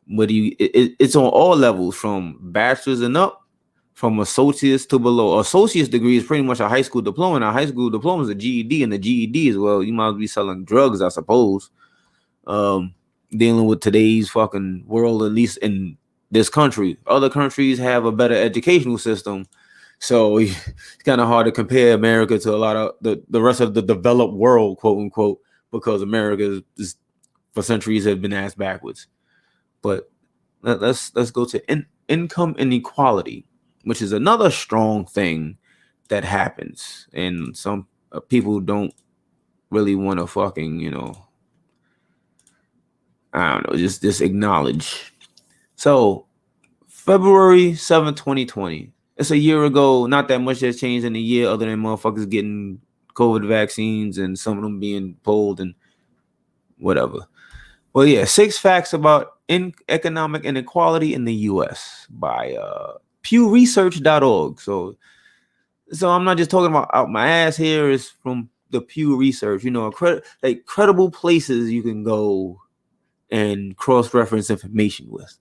What do you? It's on all levels, from bachelor's and up, from associates to below. Associate's degree is pretty much a high school diploma. Now, high school diploma is a GED, and the GED as well. You might be selling drugs, I suppose. Dealing with today's fucking world, at least in this country. Other countries have a better educational system, so it's kind of hard to compare America to a lot of the rest of the developed world, quote unquote, because America is for centuries has been ass backwards. But let's go to income inequality, which is another strong thing that happens, and some people don't really want to fucking, I don't know, just acknowledge. So February 7th, 2020. It's a year ago. Not that much has changed in a year other than motherfuckers getting COVID vaccines and some of them being pulled and whatever. Well, yeah, 6 facts about economic inequality in the U.S. by PewResearch.org. So I'm not just talking about out my ass here. It's from the Pew Research. Credible places you can go and cross-reference information with.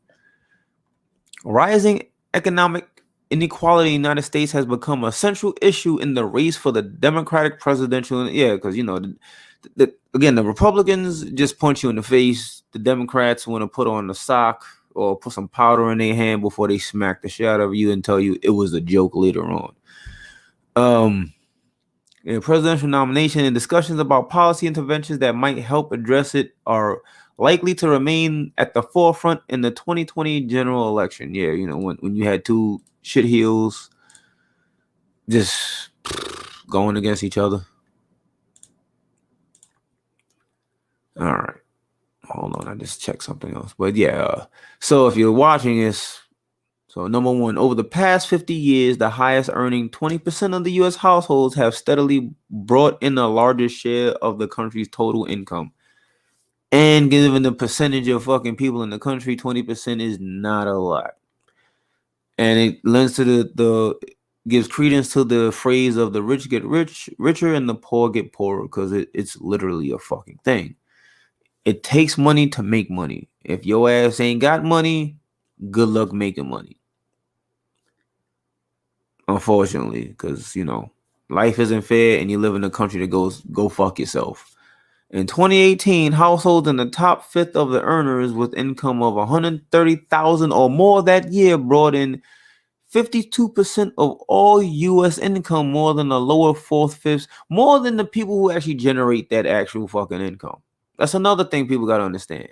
Rising economic inequality in the United States has become a central issue in the race for the Democratic presidential. Yeah, because again, the Republicans just punch you in the face. The Democrats want to put on a sock or put some powder in their hand before they smack the shit out of you and tell you it was a joke later on. Presidential nomination and discussions about policy interventions that might help address it are likely to remain at the forefront in the 2020 general election. Yeah, when you had two shitheels just going against each other. All right. Hold on, I just checked something else. But yeah, so if you're watching this, so number one, over the past 50 years, the highest earning 20% of the U.S. households have steadily brought in a larger share of the country's total income. And given the percentage of fucking people in the country, 20% is not a lot. And it lends to gives credence to the phrase of the rich get richer and the poor get poorer, because it's literally a fucking thing. It takes money to make money. If your ass ain't got money, good luck making money. Unfortunately, because life isn't fair, and you live in a country that goes go fuck yourself. In 2018, households in the top fifth of the earners with income of $130,000 or more that year brought in 52% of all U.S. income, more than the lower fourth fifths, more than the people who actually generate that actual fucking income. That's another thing people gotta understand.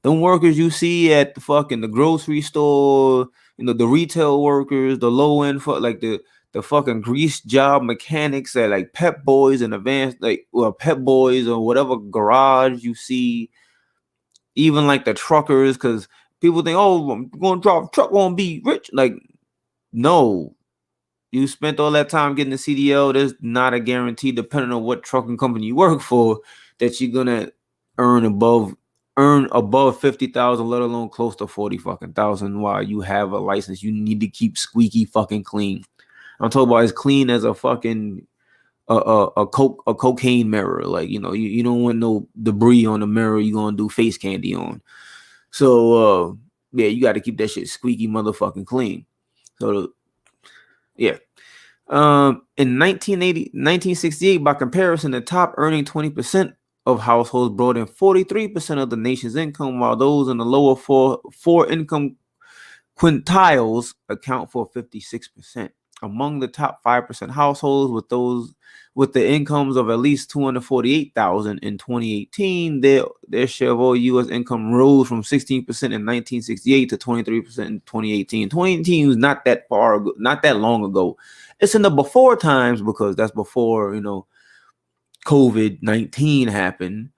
Them workers you see at the grocery store, the retail workers, the low end the fucking grease job mechanics at like Pep Boys and advanced Pep Boys or whatever garage you see, even like the truckers, because people think, oh, I'm going to drive a truck, won't be rich. Like, no, you spent all that time getting the CDL. There's not a guarantee, depending on what trucking company you work for, that you're gonna earn above 50,000, let alone close to 40 fucking thousand. While you have a license, you need to keep squeaky fucking clean. I'm talking about as clean as a fucking a cocaine mirror. Like, you don't want no debris on the mirror you're gonna do face candy on. So yeah, you got to keep that shit squeaky motherfucking clean. So yeah. In 1968, by comparison, the top earning 20% of households brought in 43% of the nation's income, while those in the lower four income quintiles account for 56%. Among the top 5% households with the incomes of at least $248,000 in 2018, their share of all U.S. income rose from 16% in 1968 to 23% in 2018. 2018 was not that long ago. It's in the before times, because that's before COVID-19 happened.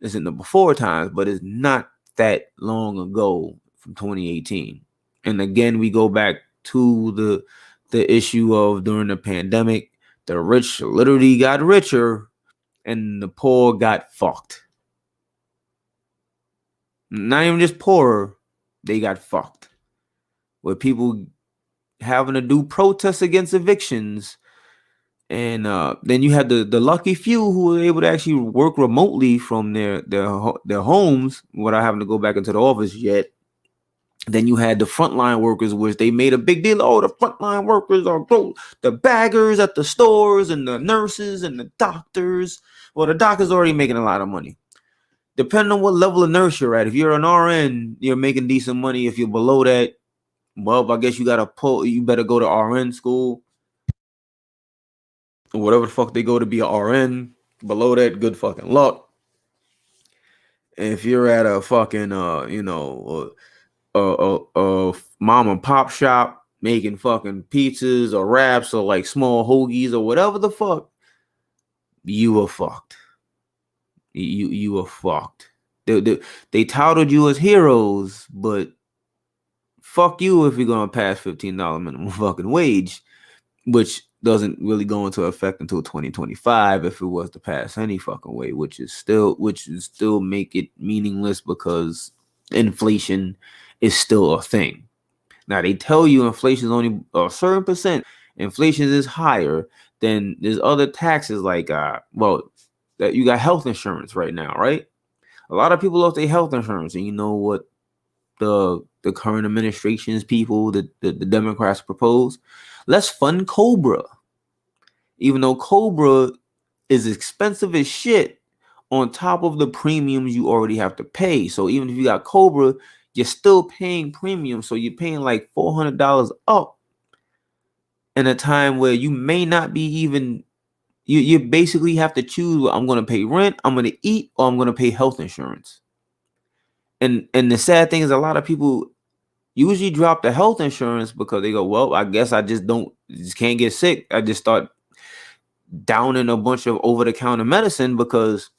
It's in the before times, but it's not that long ago from 2018. And again, we go back to the issue of during the pandemic, the rich literally got richer and the poor got fucked. Not even just poorer, they got fucked. Where people having to do protests against evictions. And then you had the lucky few who were able to actually work remotely from their homes without having to go back into the office yet. Then you had the frontline workers, which they made a big deal. Oh, the frontline workers are the baggers at the stores and the nurses and the doctors. Well, the doctors already making a lot of money. Depending on what level of nurse you're at. If you're an RN, you're making decent money. If you're below that, well, I guess you better go to RN school. Or whatever the fuck they go to be a RN. Below that, good fucking luck. If you're at a fucking mom and pop shop making fucking pizzas or wraps or like small hoagies or whatever the fuck, you were fucked. You were fucked. They touted you as heroes, but fuck you if you're gonna pass $15 minimum fucking wage, which doesn't really go into effect until 2025 if it was to pass any fucking way, which is still make it meaningless because inflation is still a thing. Now they tell you inflation is only a certain percent. Inflation is higher than there's other taxes like that you got health insurance right now, right? A lot of people lost their health insurance, and you know what the current administration's people, the Democrats propose? Let's fund Cobra. Even though Cobra is expensive as shit on top of the premiums you already have to pay. So even if you got Cobra, you're still paying premiums. So you're paying like $400 up in a time where you may not be even, you basically have to choose, well, I'm going to pay rent, I'm going to eat, or I'm going to pay health insurance. And the sad thing is a lot of people usually drop the health insurance because they go, well, I guess I just can't get sick. I just start downing a bunch of over-the-counter medicine because,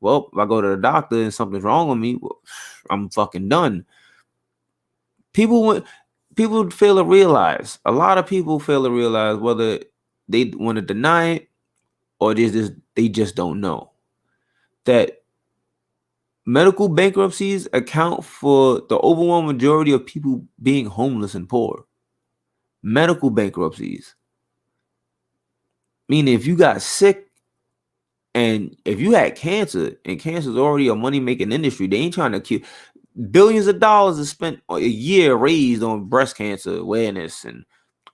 well, if I go to the doctor and something's wrong with me, well, I'm fucking done. People fail to realize, a lot of people fail to realize whether they want to deny it or they just don't know that medical bankruptcies account for the overwhelming majority of people being homeless and poor. Medical bankruptcies. Meaning if you got sick and if you had cancer, and cancer is already a money-making industry, they ain't trying to kill. Billions of dollars is spent a year raised on breast cancer awareness and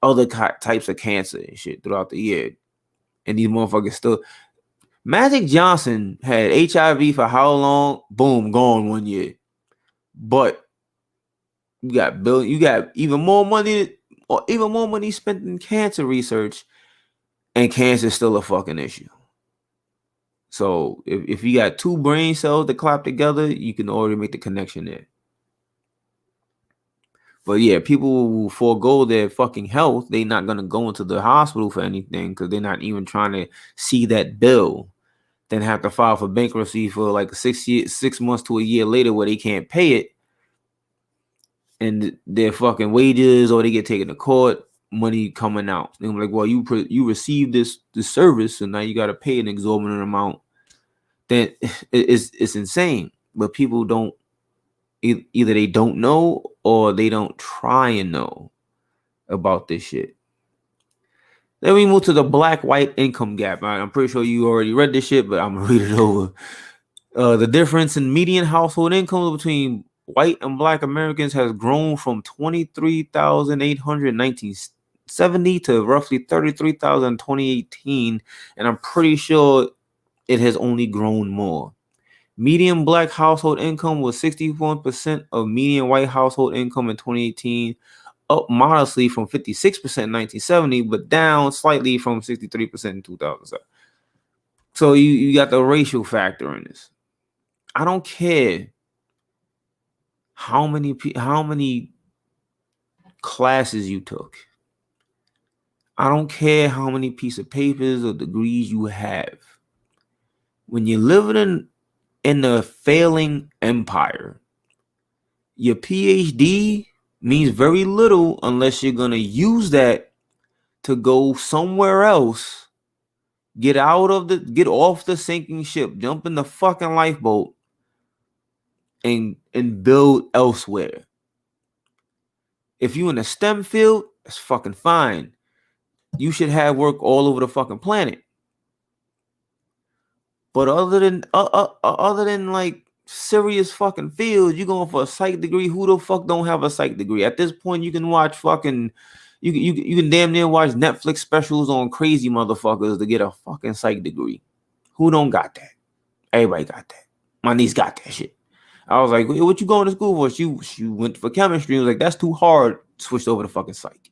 other types of cancer and shit throughout the year. And these motherfuckers still. Magic Johnson had HIV for how long? Boom, gone 1 year. But you got even more money spent in cancer research, and cancer is still a fucking issue. So if you got two brain cells that clap together, you can already make the connection there. But yeah, people will forego their fucking health. They're not gonna go into the hospital for anything because they're not even trying to see that bill. Then have to file for bankruptcy for like 6 months to a year later where they can't pay it, and their fucking wages or they get taken to court, money coming out. And I'm like, well, you received this service, and now you got to pay an exorbitant amount. Then it's insane. But people don't either they don't know or they don't try and know about this shit. Then we move to the black-white income gap. I'm pretty sure you already read this shit, but I'm gonna read it over. The difference in median household income between white and black Americans has grown from $23,800 in 1970 to roughly $33,000 in 2018, and I'm pretty sure it has only grown more. Median black household income was 61% of median white household income in 2018, up modestly from 56% in 1970, but down slightly from 63% in 2007. So you got the racial factor in this. I don't care how many classes you took. I don't care how many pieces of papers or degrees you have. When you're living in a failing empire, your PhD means very little unless you're gonna use that to go somewhere else, get off the sinking ship, jump in the fucking lifeboat, and build elsewhere. If you in a STEM field, That's fucking fine. You should have work all over the fucking planet. But other than like serious fucking fields, you going for a psych degree. Who the fuck don't have a psych degree? At this point, you can watch fucking you can damn near watch Netflix specials on crazy motherfuckers to get a fucking psych degree. Who don't got that? Everybody got that. My niece got that shit. I was like, what you going to school for? She went for chemistry. I was like, that's too hard. Switched over to fucking psych.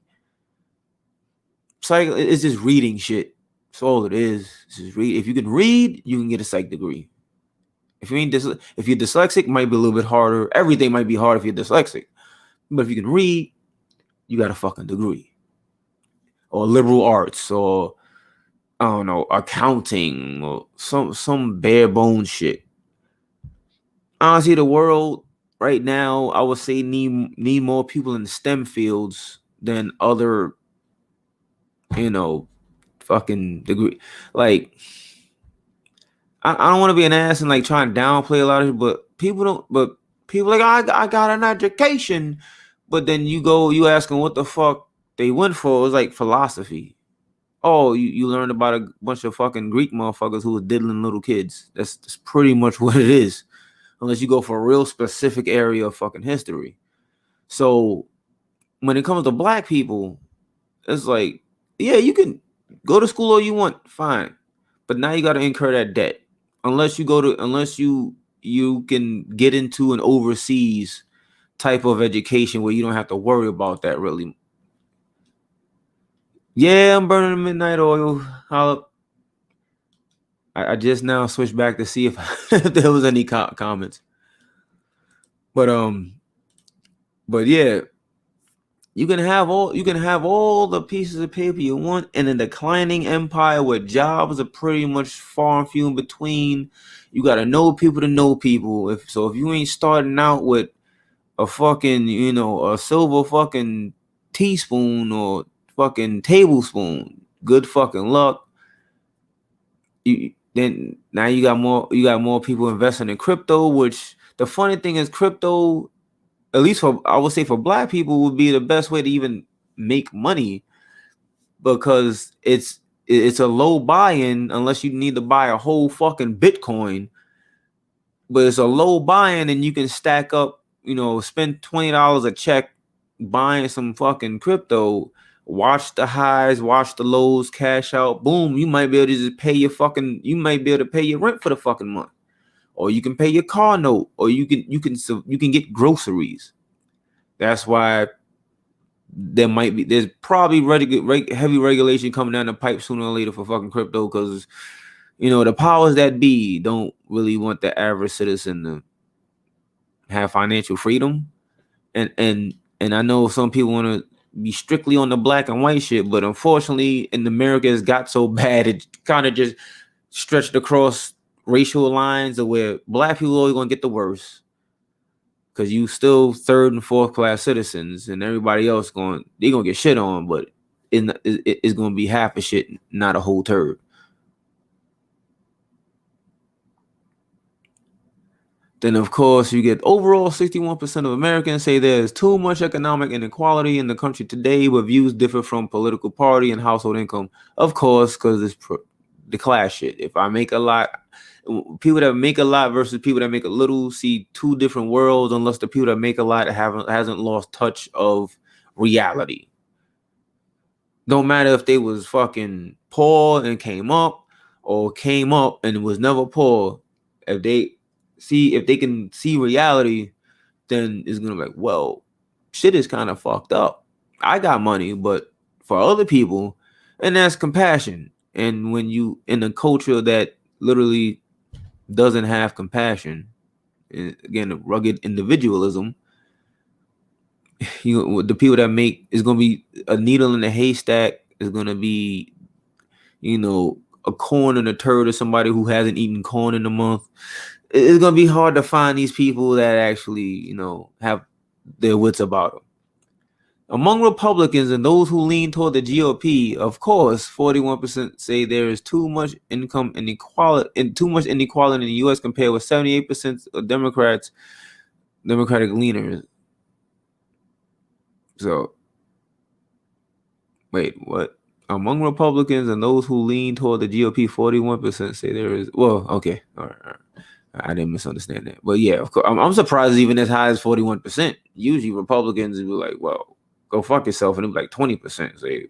Psych is just reading shit. That's all it is. It's just read. If you can read, you can get a psych degree. If you're dyslexic, it might be a little bit harder. Everything might be hard if you're dyslexic. But if you can read, you got a fucking degree. Or liberal arts, or I don't know, accounting, or some bare bones shit. Honestly, the world right now, I would say need more people in the STEM fields than other, fucking degree. Like, I don't want to be an ass and like try and downplay a lot of it, but people like, I got an education, but then you ask them what the fuck they went for. It was like philosophy. Oh, you learned about a bunch of fucking Greek motherfuckers who was diddling little kids. That's pretty much what it is. Unless you go for a real specific area of fucking history. So when it comes to black people, it's like, yeah, you can go to school all you want, fine. But now you got to incur that debt. Unless you can get into an overseas type of education where you don't have to worry about that really. Yeah, I'm burning the midnight oil. I just now switched back to see if there was any comments. But yeah, you can have all the pieces of paper you want in a declining empire where jobs are pretty much far and few in between. You gotta know people to know people. If you ain't starting out with a fucking a silver fucking teaspoon or fucking tablespoon, good fucking luck. Then now you got more people investing in crypto, which the funny thing is crypto, at least I would say for black people, would be the best way to even make money because it's a low buy-in unless you need to buy a whole fucking Bitcoin. But it's a low buy-in and you can stack up, spend $20 a check buying some fucking crypto. Watch the highs, watch the lows, cash out. Boom, you might be able to just pay your rent for the fucking month, or you can pay your car note, or you can get groceries. That's why there's probably heavy regulation coming down the pipe sooner or later for fucking crypto because the powers that be don't really want the average citizen to have financial freedom, and I know some people want to be strictly on the black and white shit, but unfortunately in America it's got so bad it kind of just stretched across racial lines of where black people are always gonna get the worst because you still third and fourth class citizens and everybody else they're gonna get shit on, but it's gonna be half a shit, not a whole turd. Then, of course, you get overall 61% of Americans say there's too much economic inequality in the country today, but views differ from political party and household income. Of course, because it's the class shit. If I make a lot, people that make a lot versus people that make a little see two different worlds, unless the people that make a lot hasn't lost touch of reality. Don't matter if they was fucking poor and came up or came up and was never poor. If they can see reality, then it's gonna be like, well, shit is kind of fucked up. I got money, but for other people, and that's compassion. And when you in a culture that literally doesn't have compassion, again, rugged individualism, the people that make is gonna be a needle in a haystack, is gonna be, a corn and a turd of somebody who hasn't eaten corn in a month. It's going to be hard to find these people that actually, have their wits about them. Among Republicans and those who lean toward the GOP, of course, 41% say there is too much income inequality and too much inequality in the U.S. compared with 78% of Democratic leaners. So Wait, what? Among Republicans and those who lean toward the GOP, 41% say there is. Well, okay, all right. I didn't misunderstand that, but yeah, of course, I'm surprised even as high as 41%. Usually, Republicans will be like, "Well, go fuck yourself," and it'll be like 20% say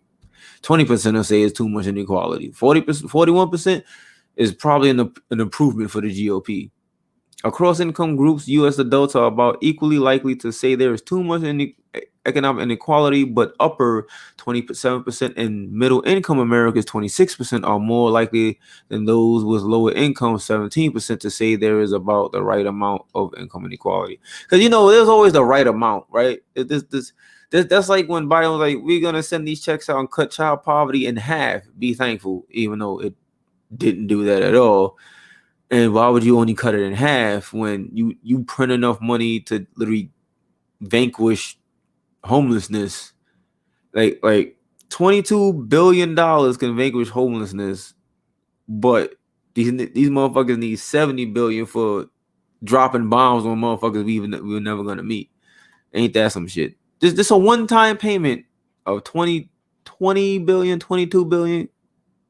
20% will say it's too much inequality. 40%, 41% is probably an improvement for the GOP. Across income groups, U.S. adults are about equally likely to say there is too much economic inequality, but upper 27% and middle income Americans, 26%, are more likely than those with lower income, 17%, to say there is about the right amount of income inequality. Because, there's always the right amount, right? That's like when Biden was like, we're going to send these checks out and cut child poverty in half. Be thankful, even though it didn't do that at all. And why would you only cut it in half when you print enough money to literally vanquish homelessness? Like $22 billion can vanquish homelessness, but these motherfuckers need $70 billion for dropping bombs on motherfuckers we're never gonna meet. Ain't that some shit? This a one-time payment of 20 billion, 22 billion.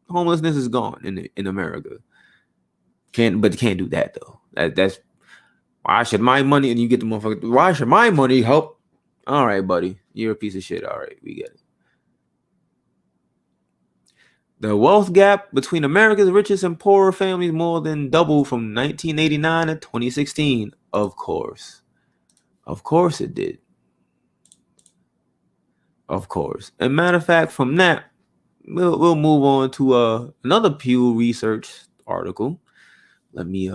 Homelessness is gone in America. Can't do that though. That's why should my money, and you get the motherfucker, why should my money help? All right, buddy, you're a piece of shit. All right, we get it. The wealth gap between America's richest and poorer families more than doubled from 1989 to 2016. Of course it did. Of course. And matter of fact, from that, we'll move on to another Pew Research article. Let me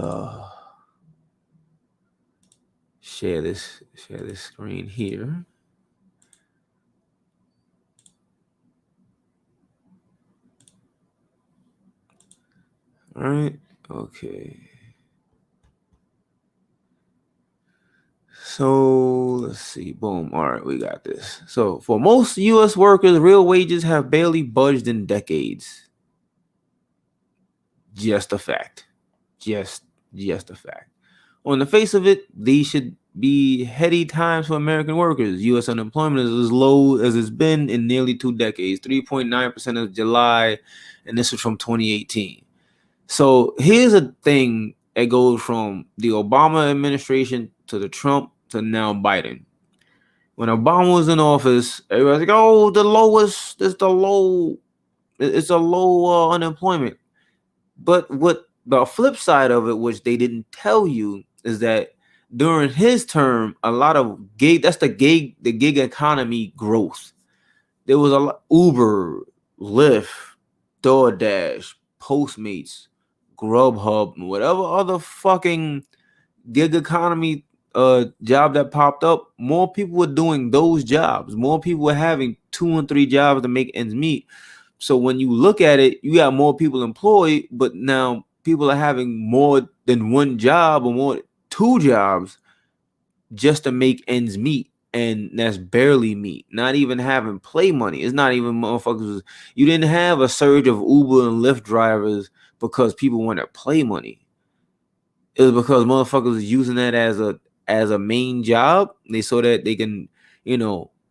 share this screen here. All right. Okay. So let's see. Boom. All right, we got this. So for most U.S. workers, real wages have barely budged in decades. Just a fact. Just a fact. On the face of it, these should be heady times for American workers. U.S. unemployment is as low as it's been in nearly 2 decades, 3.9% of July, and this is from 2018. So here's a thing that goes from the Obama administration to the Trump to now Biden. When Obama was in office, everybody's like, "Oh, it's a low unemployment." But what the flip side of it, which they didn't tell you, is that during his term, a lot of the gig economy growth. There was a lot, Uber, Lyft, DoorDash, Postmates, Grubhub, whatever other fucking gig economy job that popped up. More people were doing those jobs. More people were having 2 and 3 jobs to make ends meet. So when you look at it, you got more people employed, but now people are having more than 1 job or more 2 jobs just to make ends meet. And that's barely meet. Not even having play money. It's not even motherfuckers. You didn't have a surge of Uber and Lyft drivers because people wanted play money. It was because motherfuckers was using that as a main job. They saw that they can,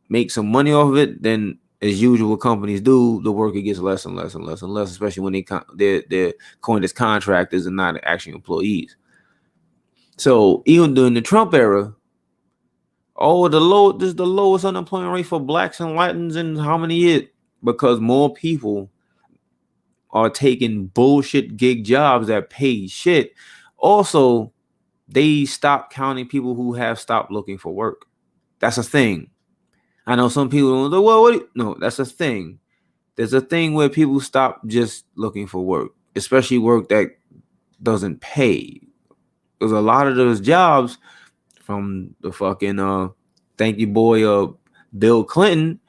make some money off of it. Then, as usual, companies do, the worker gets less and less and less and less, especially when they're coined as contractors and not actually employees. So even during the Trump era, this is the lowest unemployment rate for blacks and Latins in how many years? Because more people are taking bullshit gig jobs that pay shit. Also, they stopped counting people who have stopped looking for work. That's a thing. I know some people don't go, no, that's a thing. There's a thing where people stop just looking for work, especially work that doesn't pay. Because a lot of those jobs from the fucking thank you boy Bill Clinton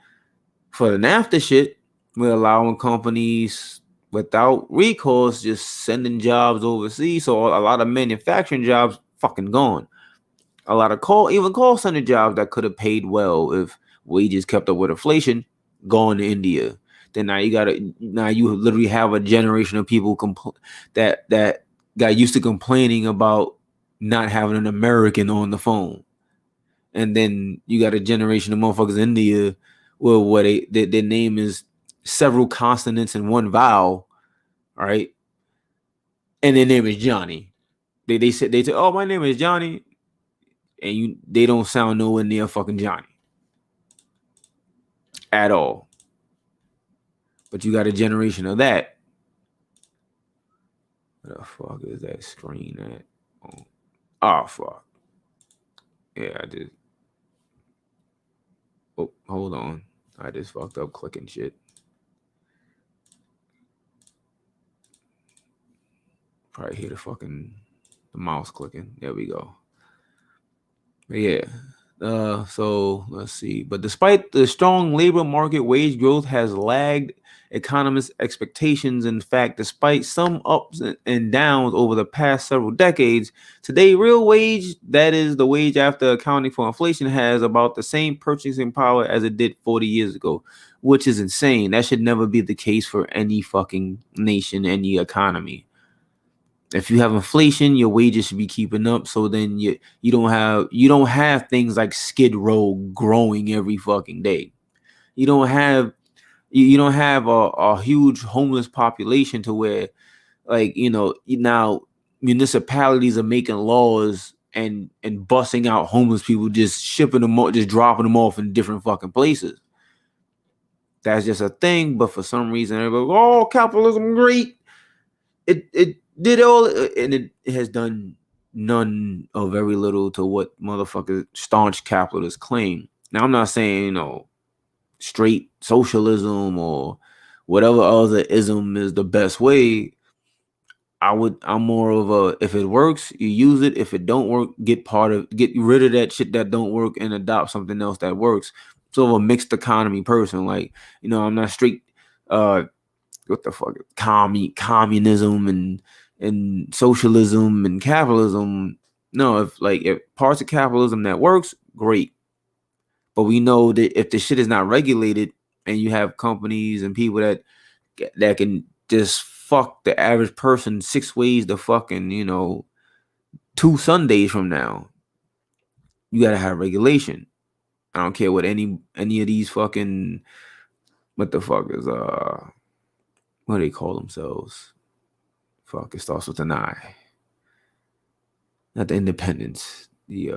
for the NAFTA shit, we're allowing companies without recourse just sending jobs overseas. So a lot of manufacturing jobs fucking gone. A lot of call center jobs that could have paid well if wages kept up with inflation gone to India. Then now you literally have a generation of people that got used to complaining about not having an American on the phone. And then you got a generation of motherfuckers in India where their name is several consonants in one vowel, right? And their name is Johnny. They say, oh, my name is Johnny, and they don't sound nowhere near fucking Johnny at all. But you got a generation of that. What the fuck is that screen at? Oh fuck. Yeah, I did. Oh, hold on. I just fucked up clicking shit. Probably hear the mouse clicking. There we go. But yeah. So let's see. But despite the strong labor market, wage growth has lagged economists' expectations. In fact, despite some ups and downs over the past several decades, today real wage, that is the wage after accounting for inflation, has about the same purchasing power as it did 40 years ago, which is insane. That should never be the case for any fucking nation, any economy. If you have inflation, your wages should be keeping up. So then you don't have things like Skid Row growing every fucking day. You don't have a huge homeless population to where, like, now municipalities are making laws and busing out homeless people, just shipping them, just dropping them off in different fucking places. That's just a thing. But for some reason, everybody goes, oh, capitalism great. It did all, and it has done none or very little to what motherfuckers staunch capitalists claim. Now, I'm not saying straight socialism or whatever other ism is the best way. I'm more of a, if it works, you use it. If it don't work, get rid of that shit that don't work and adopt something else that works. Sort of a mixed economy person. Like, I'm not straight what the fuck, communism and socialism and capitalism. No, if parts of capitalism that works, great. But we know that if the shit is not regulated and you have companies and people that can just fuck the average person 6 ways to fucking, 2 Sundays from now, you gotta have regulation. I don't care what any of these fucking, what the fuck is what do they call themselves? Fuck, it starts with an I. Not the independents. The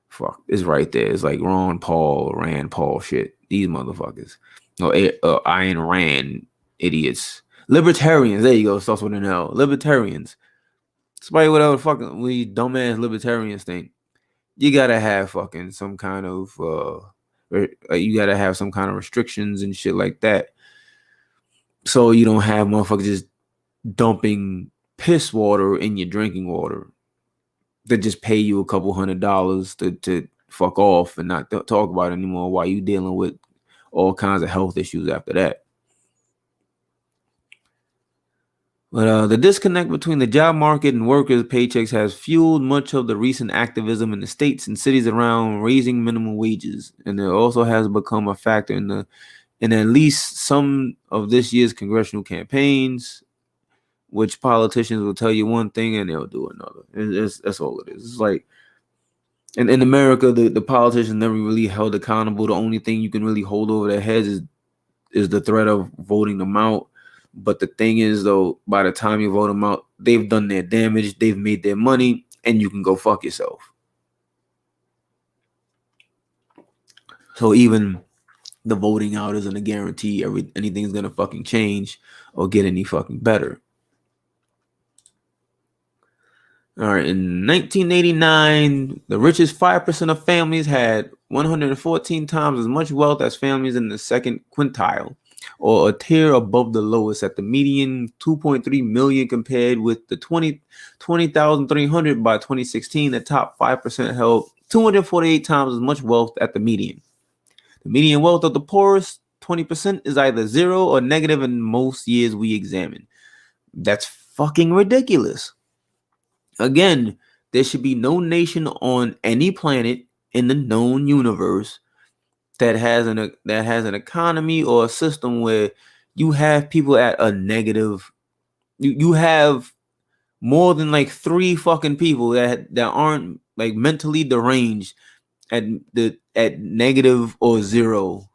fuck, it's right there. It's like Rand Paul shit. These motherfuckers. No, Ayn Rand idiots. Libertarians. There you go. It starts with an L. Libertarians. Despite whatever fucking we dumbass libertarians think, you gotta have fucking some kind of you gotta have some kind of restrictions and shit like that. So you don't have motherfuckers just dumping piss water in your drinking water. They just pay you a couple $100 to fuck off and not talk about it anymore while you dealing with all kinds of health issues after that. But the disconnect between the job market and workers' paychecks has fueled much of the recent activism in the states and cities around raising minimum wages, and it also has become a factor in at least some of this year's congressional campaigns, which politicians will tell you one thing and they'll do another. That's all it is. It's like, in America, the politicians never really held accountable. The only thing you can really hold over their heads is the threat of voting them out. But the thing is, though, by the time you vote them out, they've done their damage, they've made their money, and you can go fuck yourself. So even the voting out isn't a guarantee anything's gonna fucking change or get any fucking better. All right, in 1989, the richest 5% of families had 114 times as much wealth as families in the second quintile, or a tier above the lowest. At the median, 2.3 million, compared with the 20,300 by 2016. The top 5% held 248 times as much wealth at the median. The median wealth of the poorest 20% is either zero or negative in most years we examine. That's fucking ridiculous. Again, there should be no nation on any planet in the known universe that has an economy or a system where you have people at a negative. You have more than like 3 fucking people that aren't like mentally deranged at negative or zero.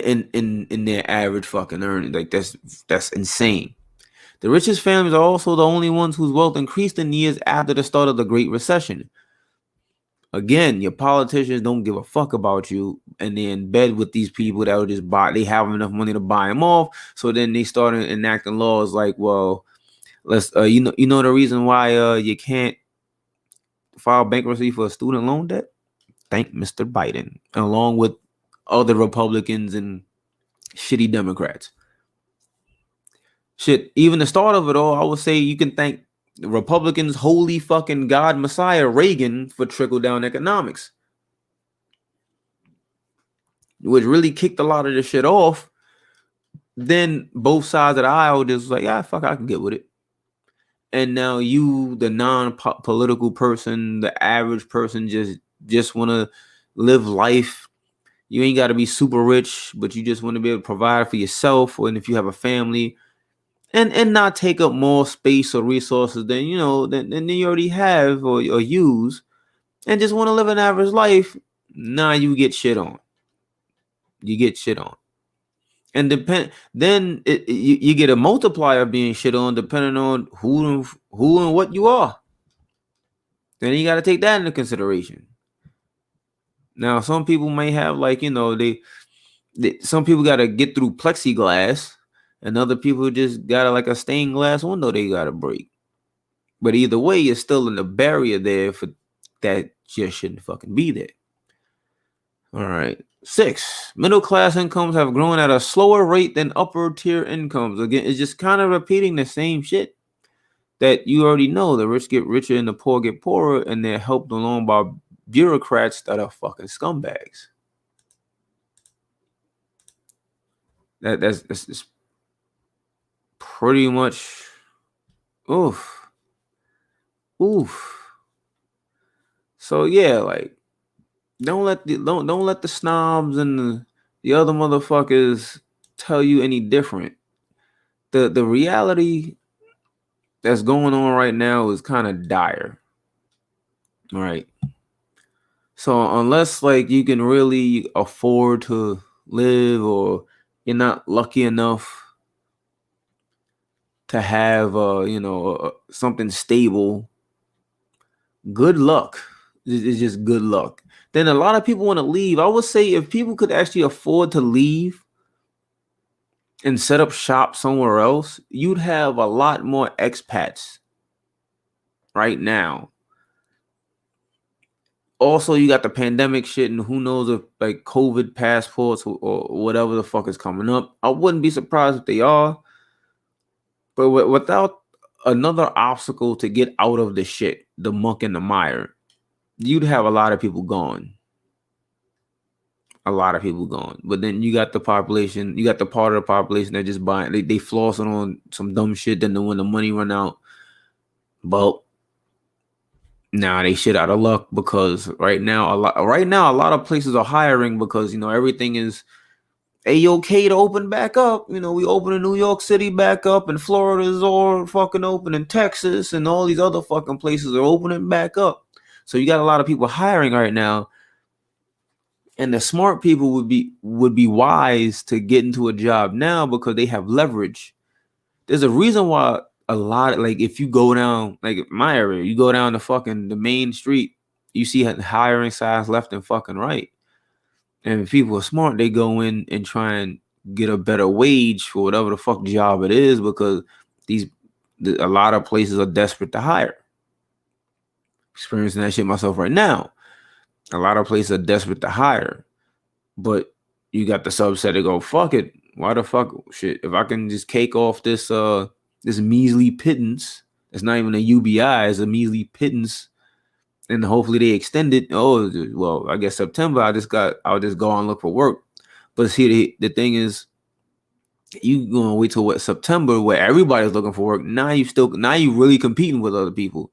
in their average fucking earning. Like that's insane. The richest families are also the only ones whose wealth increased in years after the start of the Great Recession. Again, your politicians don't give a fuck about you, and they're in bed with these people that will just buy. They have enough money to buy them off, so then they start enacting laws like, well, let's you know the reason why you can't file bankruptcy for a student loan debt. Thank Mr. Biden, along with other Republicans and shitty Democrats. Shit, even the start of it all, I would say you can thank the Republicans' holy fucking God Messiah Reagan for trickle down economics, which really kicked a lot of this shit off. Then both sides of the aisle just was like, yeah, fuck, I can get with it. And now you, the non-political person, the average person, just want to live life. You ain't got to be super rich, but you just want to be able to provide for yourself, and if you have a family, and not take up more space or resources than than you already have or use, and just want to live an average life. Now you get shit on. You get shit on, and you get a multiplier being shit on depending on who and what you are. Then you got to take that into consideration. Now, some people may have some people got to get through plexiglass, and other people just got like a stained glass window they got to break. But either way, you're still in the barrier there for that just shouldn't fucking be there. All right. 6, middle class incomes have grown at a slower rate than upper tier incomes. Again, it's just kind of repeating the same shit that you already know. The rich get richer and the poor get poorer, and they're helped along by bureaucrats that are fucking scumbags. That's pretty much oof. So yeah, like don't let the snobs and the other motherfuckers tell you any different. The reality that's going on right now is kind of dire. All right. So unless like you can really afford to live, or you're not lucky enough to have something stable, good luck. It's just good luck. Then a lot of people want to leave. I would say if people could actually afford to leave and set up shop somewhere else, you'd have a lot more expats right now. Also, you got the pandemic shit, and who knows if like COVID passports or whatever the fuck is coming up. I wouldn't be surprised if they are. But without another obstacle to get out of the shit, the muck and the mire, you'd have a lot of people gone. A lot of people gone. But then you got the population, you got the part of the population that just buying, they flossing on some dumb shit. Then when the money run out, well, now they shit out of luck, because right now a lot of places are hiring because everything is A-OK to open back up. We open in New York City back up, and Florida is all fucking open, and Texas and all these other fucking places are opening back up. So you got a lot of people hiring right now, and the smart people would be wise to get into a job now because they have leverage. There's a reason why a lot, like if you go down, like my area, you go down the main street, you see hiring signs left and fucking right. And if people are smart, they go in and try and get a better wage for whatever the fuck job it is, because a lot of places are desperate to hire. Experiencing that shit myself right now. A lot of places are desperate to hire, but you got the subset that go, fuck it. Why the fuck shit? If I can just cake off this measly pittance, it's not even a UBI, it's a measly pittance, and hopefully they extend it. Oh, well, I guess September I'll just go and look for work. But see, the thing is, you gonna wait till September where everybody's looking for work. Now you really competing with other people,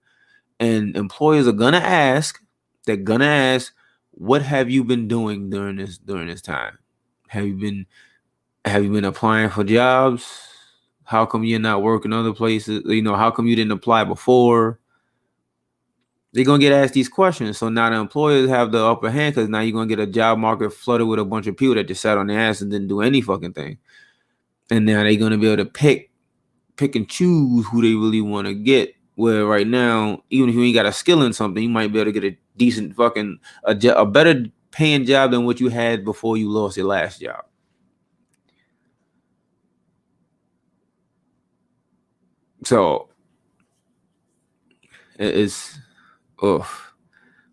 and employers are gonna ask. They're gonna ask, what have you been doing during this time? Have you been applying for jobs? How come you're not working other places? How come you didn't apply before? They're gonna get asked these questions. So now the employers have the upper hand because now you're gonna get a job market flooded with a bunch of people that just sat on their ass and didn't do any fucking thing. And now they're gonna be able to pick and choose who they really want to get. Where right now, even if you ain't got a skill in something, you might be able to get a decent fucking a better paying job than what you had before you lost your last job. So it's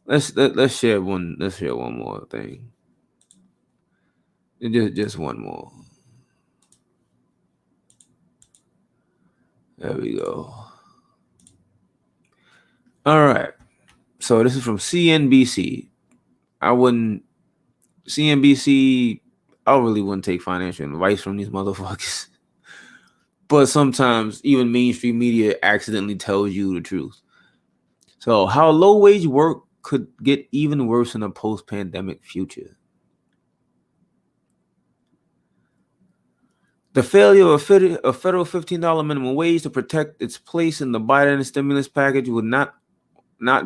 let's share one more thing. Just one more. There we go. All right. So this is from CNBC. CNBC, I really wouldn't take financial advice from these motherfuckers. But sometimes even mainstream media accidentally tells you the truth. So how low-wage work could get even worse in a post-pandemic future. The failure of a federal $15 minimum wage to protect its place in the Biden stimulus package would not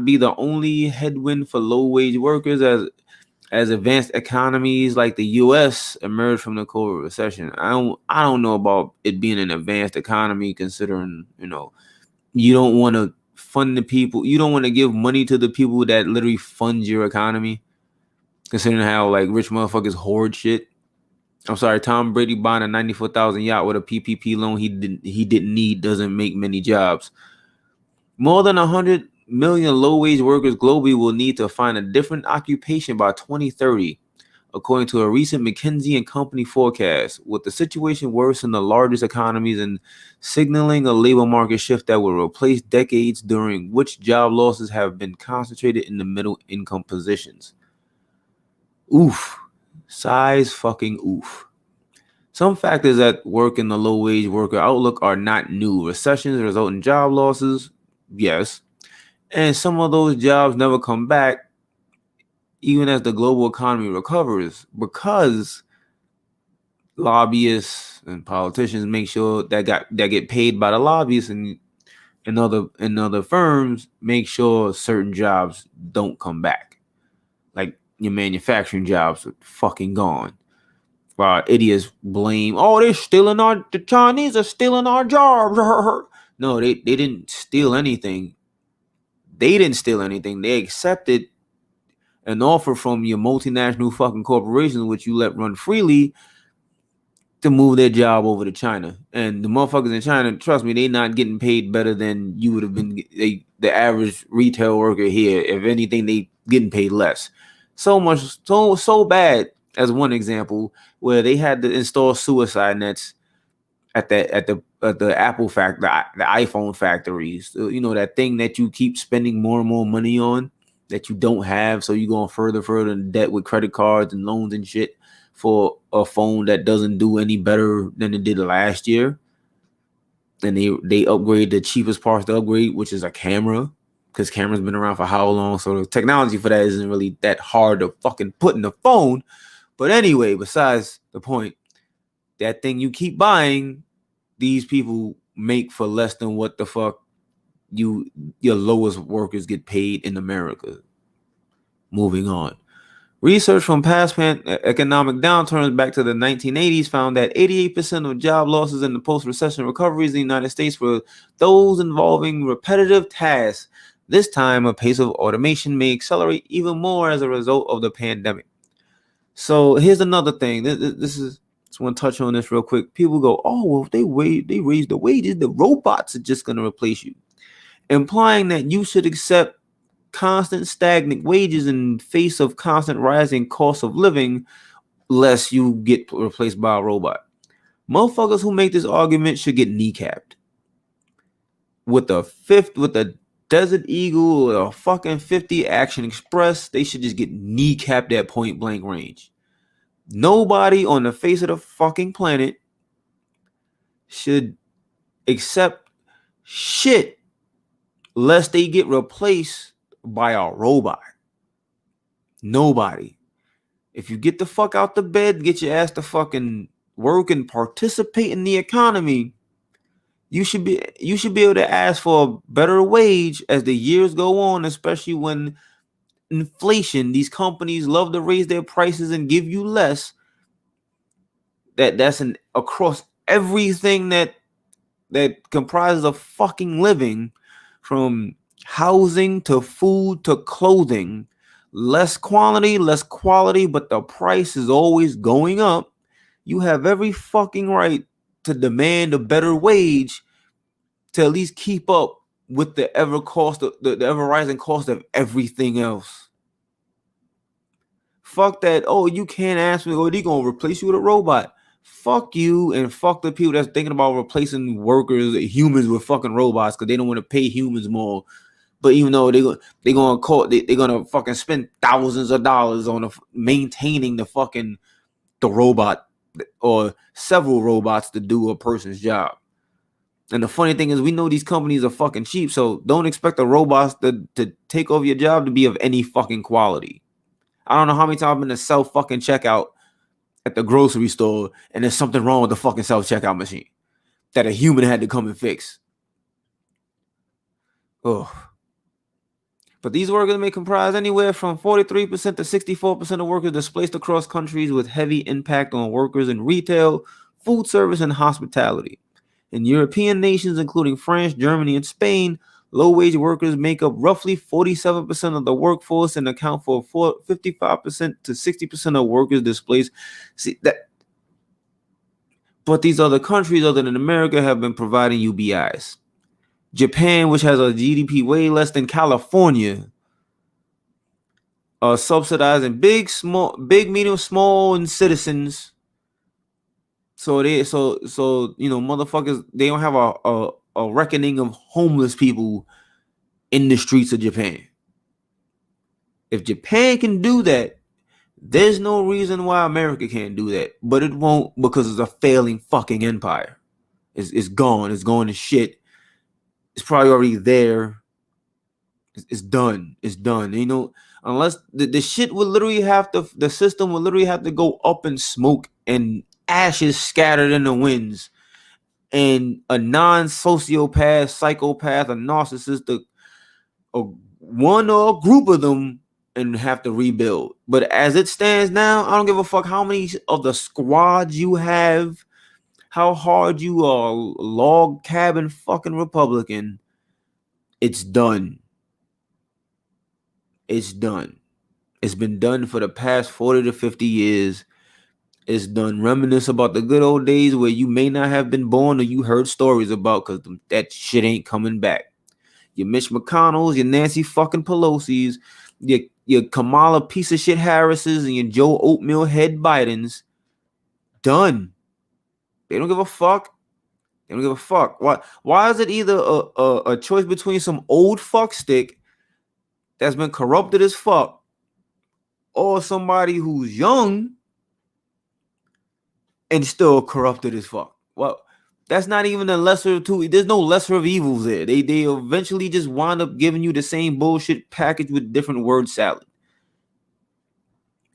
be the only headwind for low-wage workers as advanced economies like the U.S. emerge from the COVID recession. I don't know about it being an advanced economy, considering you don't want to fund the people. You don't want to give money to the people that literally fund your economy, considering how like rich motherfuckers hoard shit. I'm sorry, Tom Brady buying a 94,000 yacht with a PPP loan he didn't need doesn't make many jobs. More than 100 million low-wage workers globally will need to find a different occupation by 2030, according to a recent McKinsey & Company forecast, with the situation worse in the largest economies and signaling a labor market shift that will replace decades during which job losses have been concentrated in the middle-income positions. Oof. Size fucking oof. Some factors that work in the low-wage worker outlook are not new. Recessions result in job losses, yes. And some of those jobs never come back even as the global economy recovers, because lobbyists and politicians make sure that get paid by the lobbyists and other firms make sure certain jobs don't come back. Like your manufacturing jobs are fucking gone. While idiots blame, the Chinese are stealing our jobs. No, they didn't steal anything. They didn't steal anything. They accepted an offer from your multinational fucking corporations, which you let run freely, to move their job over to China. And the motherfuckers in China, trust me, they not getting paid better than you would have been, the average retail worker here. If anything, they getting paid less. So bad, as one example, where they had to install suicide nets at the Apple factory, the iPhone factories. So, that thing that you keep spending more and more money on that you don't have, so you're going further in debt with credit cards and loans and shit for a phone that doesn't do any better than it did last year. And they upgrade the cheapest parts to upgrade, which is a camera, because camera's been around for how long? So the technology for that isn't really that hard to fucking put in the phone. But anyway, besides the point, that thing you keep buying, these people make for less than what the fuck your lowest workers get paid in America. Moving on. Research from past economic downturns back to the 1980s found that 88% of job losses in the post-recession recoveries in the United States were those involving repetitive tasks. This time, a pace of automation may accelerate even more as a result of the pandemic. So here's another thing. Just want to touch on this real quick. People go, oh, well, if they raise the wages, the robots are just going to replace you, implying that you should accept constant stagnant wages in face of constant rising cost of living, lest you get replaced by a robot. Motherfuckers who make this argument should get kneecapped with a Desert Eagle or a fucking 50 Action Express. They should just get kneecapped at point blank range. Nobody on the face of the fucking planet should accept shit lest they get replaced by a robot. Nobody. If you get the fuck out the bed, get your ass to fucking work and participate in the economy, You should be able to ask for a better wage as the years go on, especially when inflation, these companies love to raise their prices and give you less. That's an across everything that comprises of fucking living, from housing to food to clothing. Less quality, but the price is always going up. You have every fucking right to demand a better wage to at least keep up with the ever rising cost of everything else. Fuck that. Oh, you can't ask me, oh, they're gonna replace you with a robot. Fuck you, and fuck the people that's thinking about replacing humans with fucking robots because they don't want to pay humans more. But even though they're gonna fucking spend thousands of dollars on maintaining the robot or several robots to do a person's job. And the funny thing is, we know these companies are fucking cheap, so don't expect the robots to take over your job to be of any fucking quality. I don't know how many times I've been to self fucking checkout at the grocery store and there's something wrong with the fucking self checkout machine that a human had to come and fix. Oh. But these workers may comprise anywhere from 43% to 64% of workers displaced across countries, with heavy impact on workers in retail, food service, and hospitality. In European nations, including France, Germany, and Spain, low-wage workers make up roughly 47% of the workforce and account for 55% to 60% of workers displaced. See that? But these other countries, other than America, have been providing UBIs. Japan, which has a GDP way less than California, subsidizing big, medium, small, and citizens. So motherfuckers, they don't have a reckoning of homeless people in the streets of Japan. If Japan can do that, there's no reason why America can't do that. But it won't, because it's a failing fucking empire. It's gone. It's going to shit. It's probably already there. It's done. It's done. Unless the shit would literally the system would literally have to go up in smoke and ashes scattered in the winds, and a non-sociopath, psychopath, a narcissist, one or a group of them, and have to rebuild. But as it stands now, I don't give a fuck how many of the squads you have, how hard you are log cabin fucking Republican. It's done. It's done. It's been done for the past 40 to 50 years. It's done. Reminisce about the good old days where you may not have been born or you heard stories about, because that shit ain't coming back. Your Mitch McConnells, your Nancy fucking Pelosi's, your Kamala piece of shit Harris's, and your Joe Oatmeal head Bidens. Done. They don't give a fuck. They don't give a fuck. Why is it either a choice between some old fuck stick that's been corrupted as fuck, or somebody who's young and still corrupted as fuck? Well, that's not even a lesser of two. There's no lesser of evils there. They eventually just wind up giving you the same bullshit package with different word salad.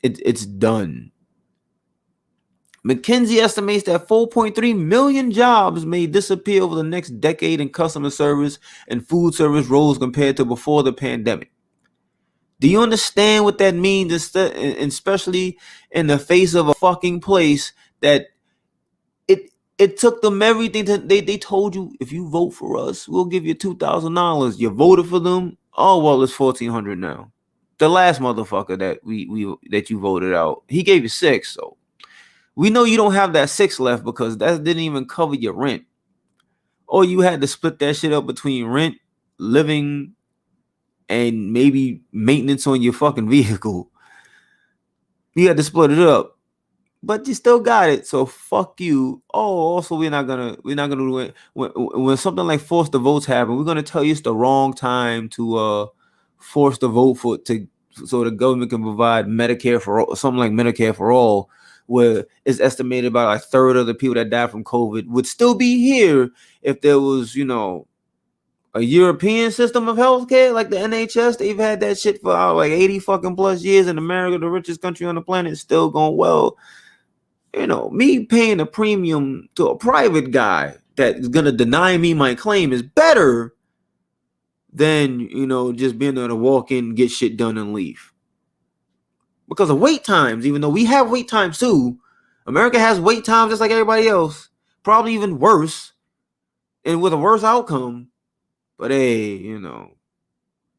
It's done. McKinsey estimates that 4.3 million jobs may disappear over the next decade in customer service and food service roles compared to before the pandemic. Do you understand what that means? Especially in the face of a fucking place that it took them everything. They told you, if you vote for us, we'll give you $2,000. You voted for them. Oh well, it's $1,400 now. The last motherfucker that you voted out, he gave you $6. So we know you don't have that $6 left, because that didn't even cover your rent. Or you had to split that shit up between rent, living, and maybe maintenance on your fucking vehicle. You had to split it up, but you still got it. So fuck you. Oh, also we're not gonna do it when something like force the votes happen. We're gonna tell you it's the wrong time to force the vote so the government can provide Medicare for all, something like Medicare for all, where it's estimated about a third of the people that died from COVID would still be here if there was, a European system of healthcare like the NHS. They've had that shit for like 80 fucking plus years, and America, the richest country on the planet, is still going well. Me paying a premium to a private guy that's gonna deny me my claim is better than, you know, just being able to walk in, get shit done, and leave. Because of wait times, even though we have wait times too, America has wait times just like everybody else, probably even worse, and with a worse outcome. But hey, you know,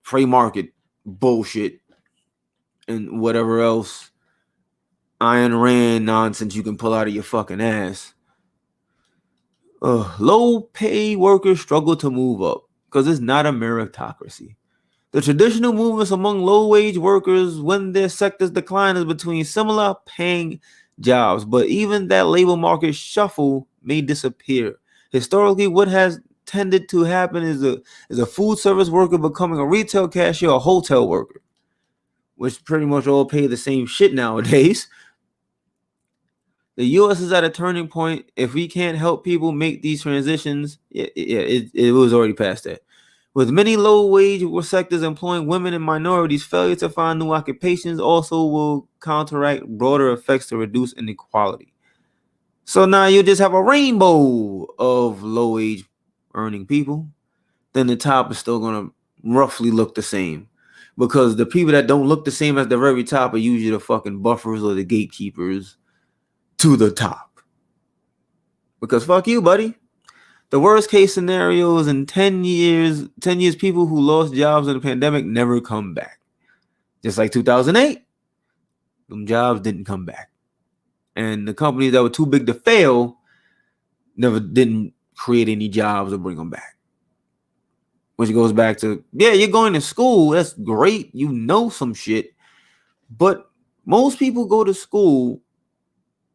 free market bullshit and whatever else Ayn Rand nonsense you can pull out of your fucking ass. Low pay workers struggle to move up because it's not a meritocracy. The traditional movements among low-wage workers when their sectors decline is between similar paying jobs, but even that labor market shuffle may disappear. Historically, what has tended to happen is a food service worker becoming a retail cashier or hotel worker, which pretty much all pay the same shit nowadays. The U.S. is at a turning point. If we can't help people make these transitions, it was already past that. With many low-wage sectors employing women and minorities, failure to find new occupations also will counteract broader effects to reduce inequality. So now you just have a rainbow of low-wage earning people. Then the top is still going to roughly look the same. Because the people that don't look the same as the very top are usually the fucking buffers or the gatekeepers to the top. Because fuck you, buddy. The worst case scenarios in 10 years, people who lost jobs in the pandemic never come back. Just like 2008, them jobs didn't come back. And the companies that were too big to fail didn't create any jobs or bring them back. Which goes back to, yeah, you're going to school. That's great. You know some shit. But most people go to school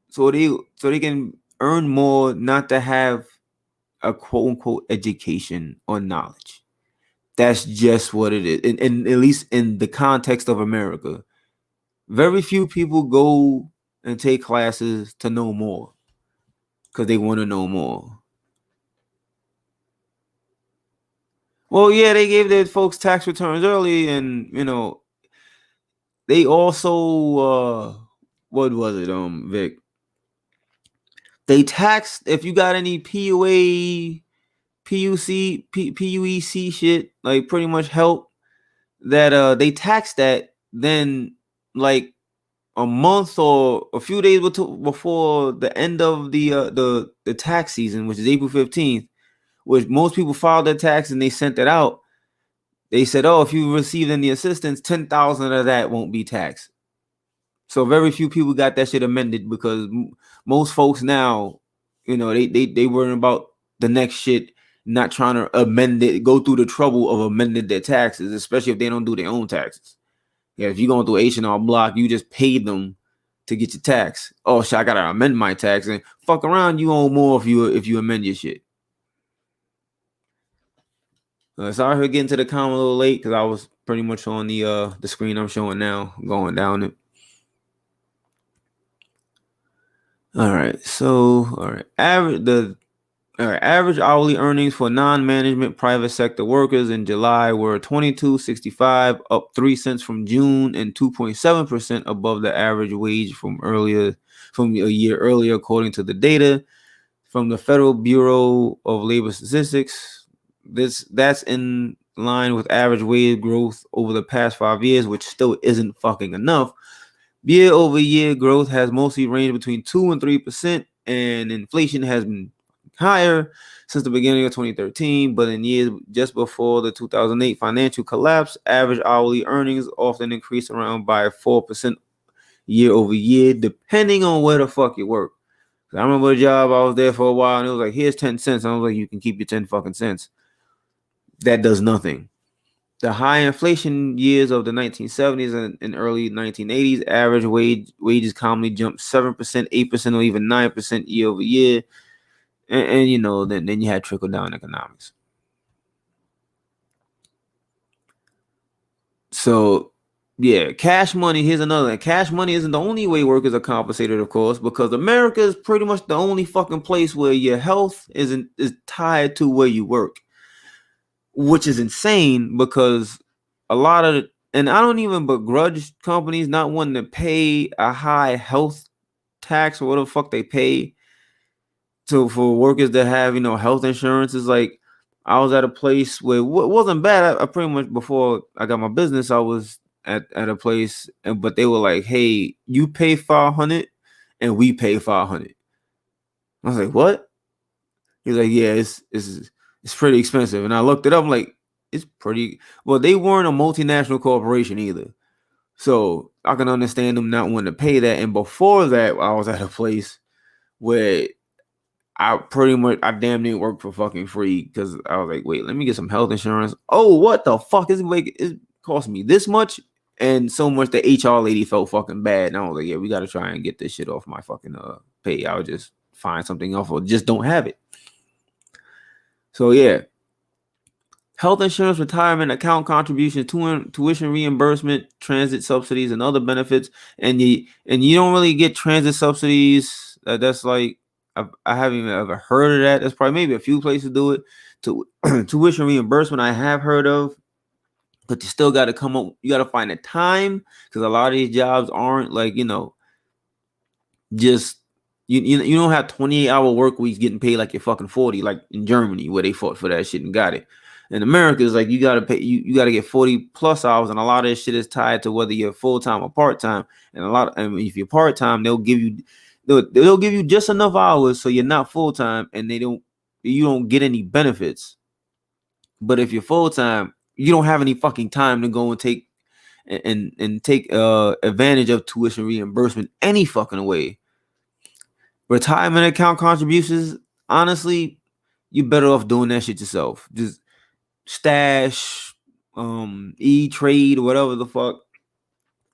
so they can earn more, not to have a quote unquote education or knowledge. That's just what it is. And at least in the context of America, very few people go and take classes to know more because they want to know more. Well, yeah, they gave their folks tax returns early, and you know, they also what was it, Vic? They taxed if you got any PUEC shit, like pretty much help that they taxed that, then like a month or a few days before the end of the tax season, which is April 15th, which most people filed their tax and they sent it out. They said, oh, if you received any assistance, 10,000 of that won't be taxed. So very few people got that shit amended because most folks now, you know, they worrying about the next shit, not trying to amend it, go through the trouble of amending their taxes, especially if they don't do their own taxes. Yeah, if you're going through H&R Block, you just paid them to get your tax. Oh shit, I gotta amend my tax, and fuck around, you owe more if you amend your shit. Sorry for getting to the comment a little late because I was pretty much on the screen I'm showing now, going down it. All right, average hourly earnings for non-management private sector workers in July were $22.65, up 3 cents from June and 2.7% above the average wage from a year earlier, according to the data from the Federal Bureau of Labor Statistics. That's in line with average wage growth over the past 5 years, which still isn't fucking enough. Year-over-year growth has mostly ranged between 2 and 3%, and inflation has been higher since the beginning of 2013, but in years just before the 2008 financial collapse, average hourly earnings often increased around by 4% year over year, depending on where the fuck you work. I remember a job, I was there for a while, and it was like, here's 10 cents. I was like, you can keep your 10 fucking cents. That does nothing. The high inflation years of the 1970s and early 1980s, average wages commonly jumped 7%, 8%, or even 9% year over year. And you know, then you had trickle down economics. So yeah, cash money. Here's another one. Cash money isn't the only way workers are compensated, of course, because America is pretty much the only fucking place where your health is tied to where you work, which is insane because a lot of and I don't even begrudge companies not wanting to pay a high health tax or whatever the fuck they pay. So for workers that have, health insurance, is like I was at a place where it wasn't bad. I pretty much, before I got my business, I was at a place, but they were like, "Hey, you pay 500, and we pay 500." I was like, "What?" He's like, "Yeah, it's pretty expensive." And I looked it up. I'm like, it's pretty. Well, they weren't a multinational corporation either, so I can understand them not wanting to pay that. And before that, I was at a place where I damn near worked for fucking free, because I was like, wait, let me get some health insurance. Oh, what the fuck is it cost me this much? And so much the HR lady felt fucking bad. And I was like, yeah, we gotta try and get this shit off my fucking pay. I'll just find something else or just don't have it. So yeah. Health insurance, retirement account contributions, tuition reimbursement, transit subsidies, and other benefits. And you don't really get transit subsidies. That's like, I haven't even ever heard of that. There's probably maybe a few places do it. Tuition reimbursement, I have heard of, but you still got to come up. You got to find a time, because a lot of these jobs aren't like, just you don't have 28-hour work weeks getting paid like you're fucking 40, like in Germany, where they fought for that shit and got it. In America, it's like you gotta pay, you gotta get 40 plus hours, and a lot of this shit is tied to whether you're full time or part time. And if you're part time, they'll give you just enough hours so you're not full time, and you don't get any benefits. But if you're full time, you don't have any fucking time to go and take advantage of tuition reimbursement any fucking way. Retirement account contributions, honestly, you're better off doing that shit yourself. Just stash, E-Trade, or whatever the fuck,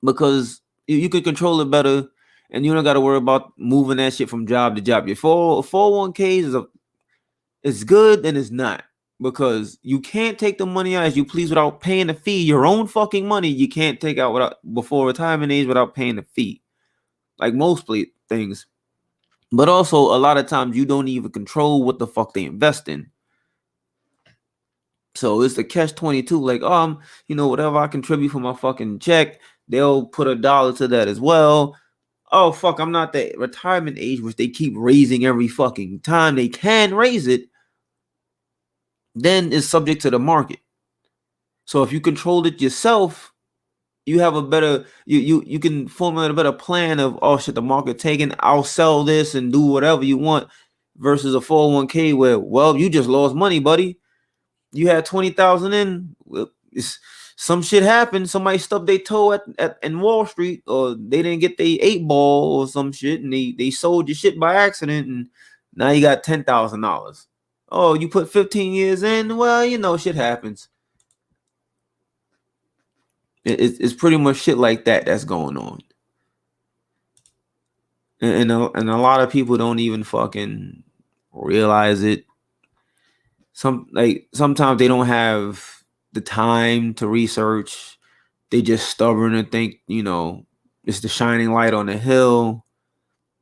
because you can control it better, and you don't got to worry about moving that shit from job to job. Your 401ks is good and it's not, because you can't take the money out as you please without paying the fee. Your own fucking money you can't take out before retirement age without paying the fee, like most things. But also, a lot of times you don't even control what the fuck they invest in. So it's the catch-22. Like, whatever I contribute for my fucking check, they'll put $1 to that as well. Oh, fuck, I'm not the retirement age, which they keep raising every fucking time they can raise it. Then it's subject to the market. So if you control it yourself, you have a better, you can formulate a better plan of, oh shit, the market taking, I'll sell this and do whatever you want, versus a 401k where, well, you just lost money, buddy. You had 20,000 in. Some shit happened. Somebody stubbed their toe in Wall Street, or they didn't get their 8-ball or some shit, and they sold your shit by accident, and now you got $10,000. Oh, you put 15 years in. Well, shit happens. It's pretty much shit like that that's going on, and a lot of people don't even fucking realize it. Sometimes they don't have the time to research. They just stubborn and think, it's the shining light on the hill,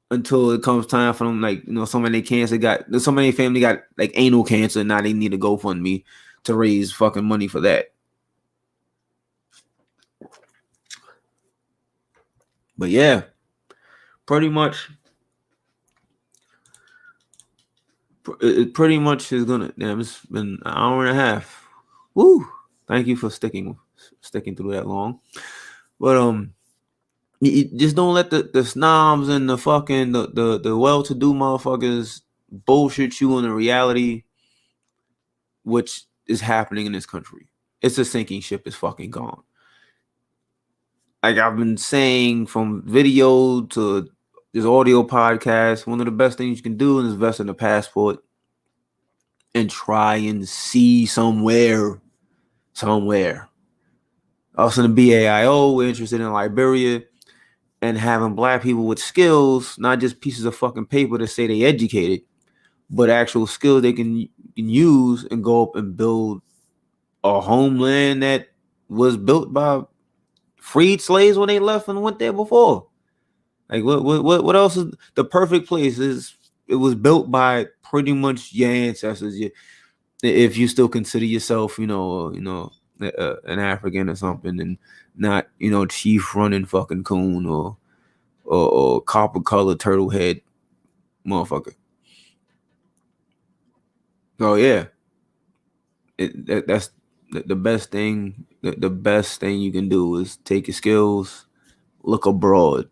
until it comes time for them. Like, somebody family got like anal cancer, and now they need a GoFundMe to raise fucking money for that. But yeah, pretty much it pretty much is gonna. Damn, it's been an hour and a half. Woo! Thank you for sticking through that long. But you just don't let the snobs and the fucking the well-to-do motherfuckers bullshit you on the reality, which is happening in this country. It's a sinking ship. It's fucking gone. Like I've been saying, from video to this audio podcast, one of the best things you can do is invest in a passport and try and see somewhere. Also in the BAIO, we're interested in Liberia and having black people with skills, not just pieces of fucking paper to say they educated, but actual skills they can use and go up and build a homeland that was built by freed slaves when they left and went there before. Like what else is the perfect place? It was built by pretty much your ancestors. If you still consider yourself, an African or something, and not, chief running fucking coon or copper colored turtle head motherfucker. Oh yeah, that's the best thing. The best thing you can do is take your skills, look abroad.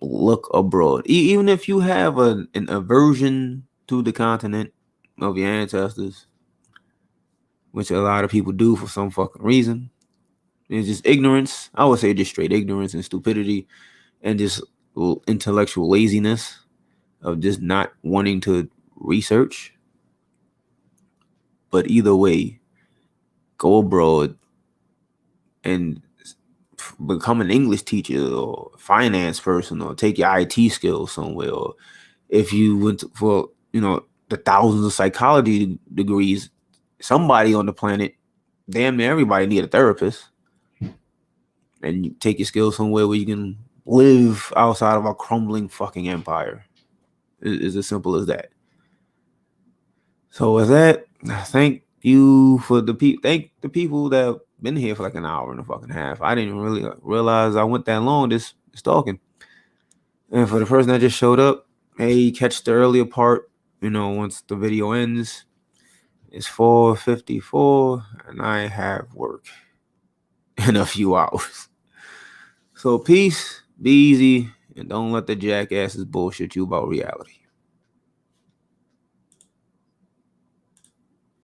Look abroad. Even if you have an aversion to the continent of your ancestors, which a lot of people do for some fucking reason. It's just ignorance. I would say just straight ignorance and stupidity and just intellectual laziness of just not wanting to research. But either way, go abroad and become an English teacher or finance person or take your IT skills somewhere. Or if you went for, the thousands of psychology degrees, somebody on the planet, damn near everybody need a therapist. And you take your skills somewhere where you can live outside of a crumbling fucking empire. It's as simple as that. So with that, thank you for thank the people that have been here for like an hour and a fucking half. I didn't really realize I went that long just talking. And for the person that just showed up, hey, catch the earlier part, once the video ends. It's 4:54 and I have work in a few hours. So peace, be easy, and don't let the jackasses bullshit you about reality.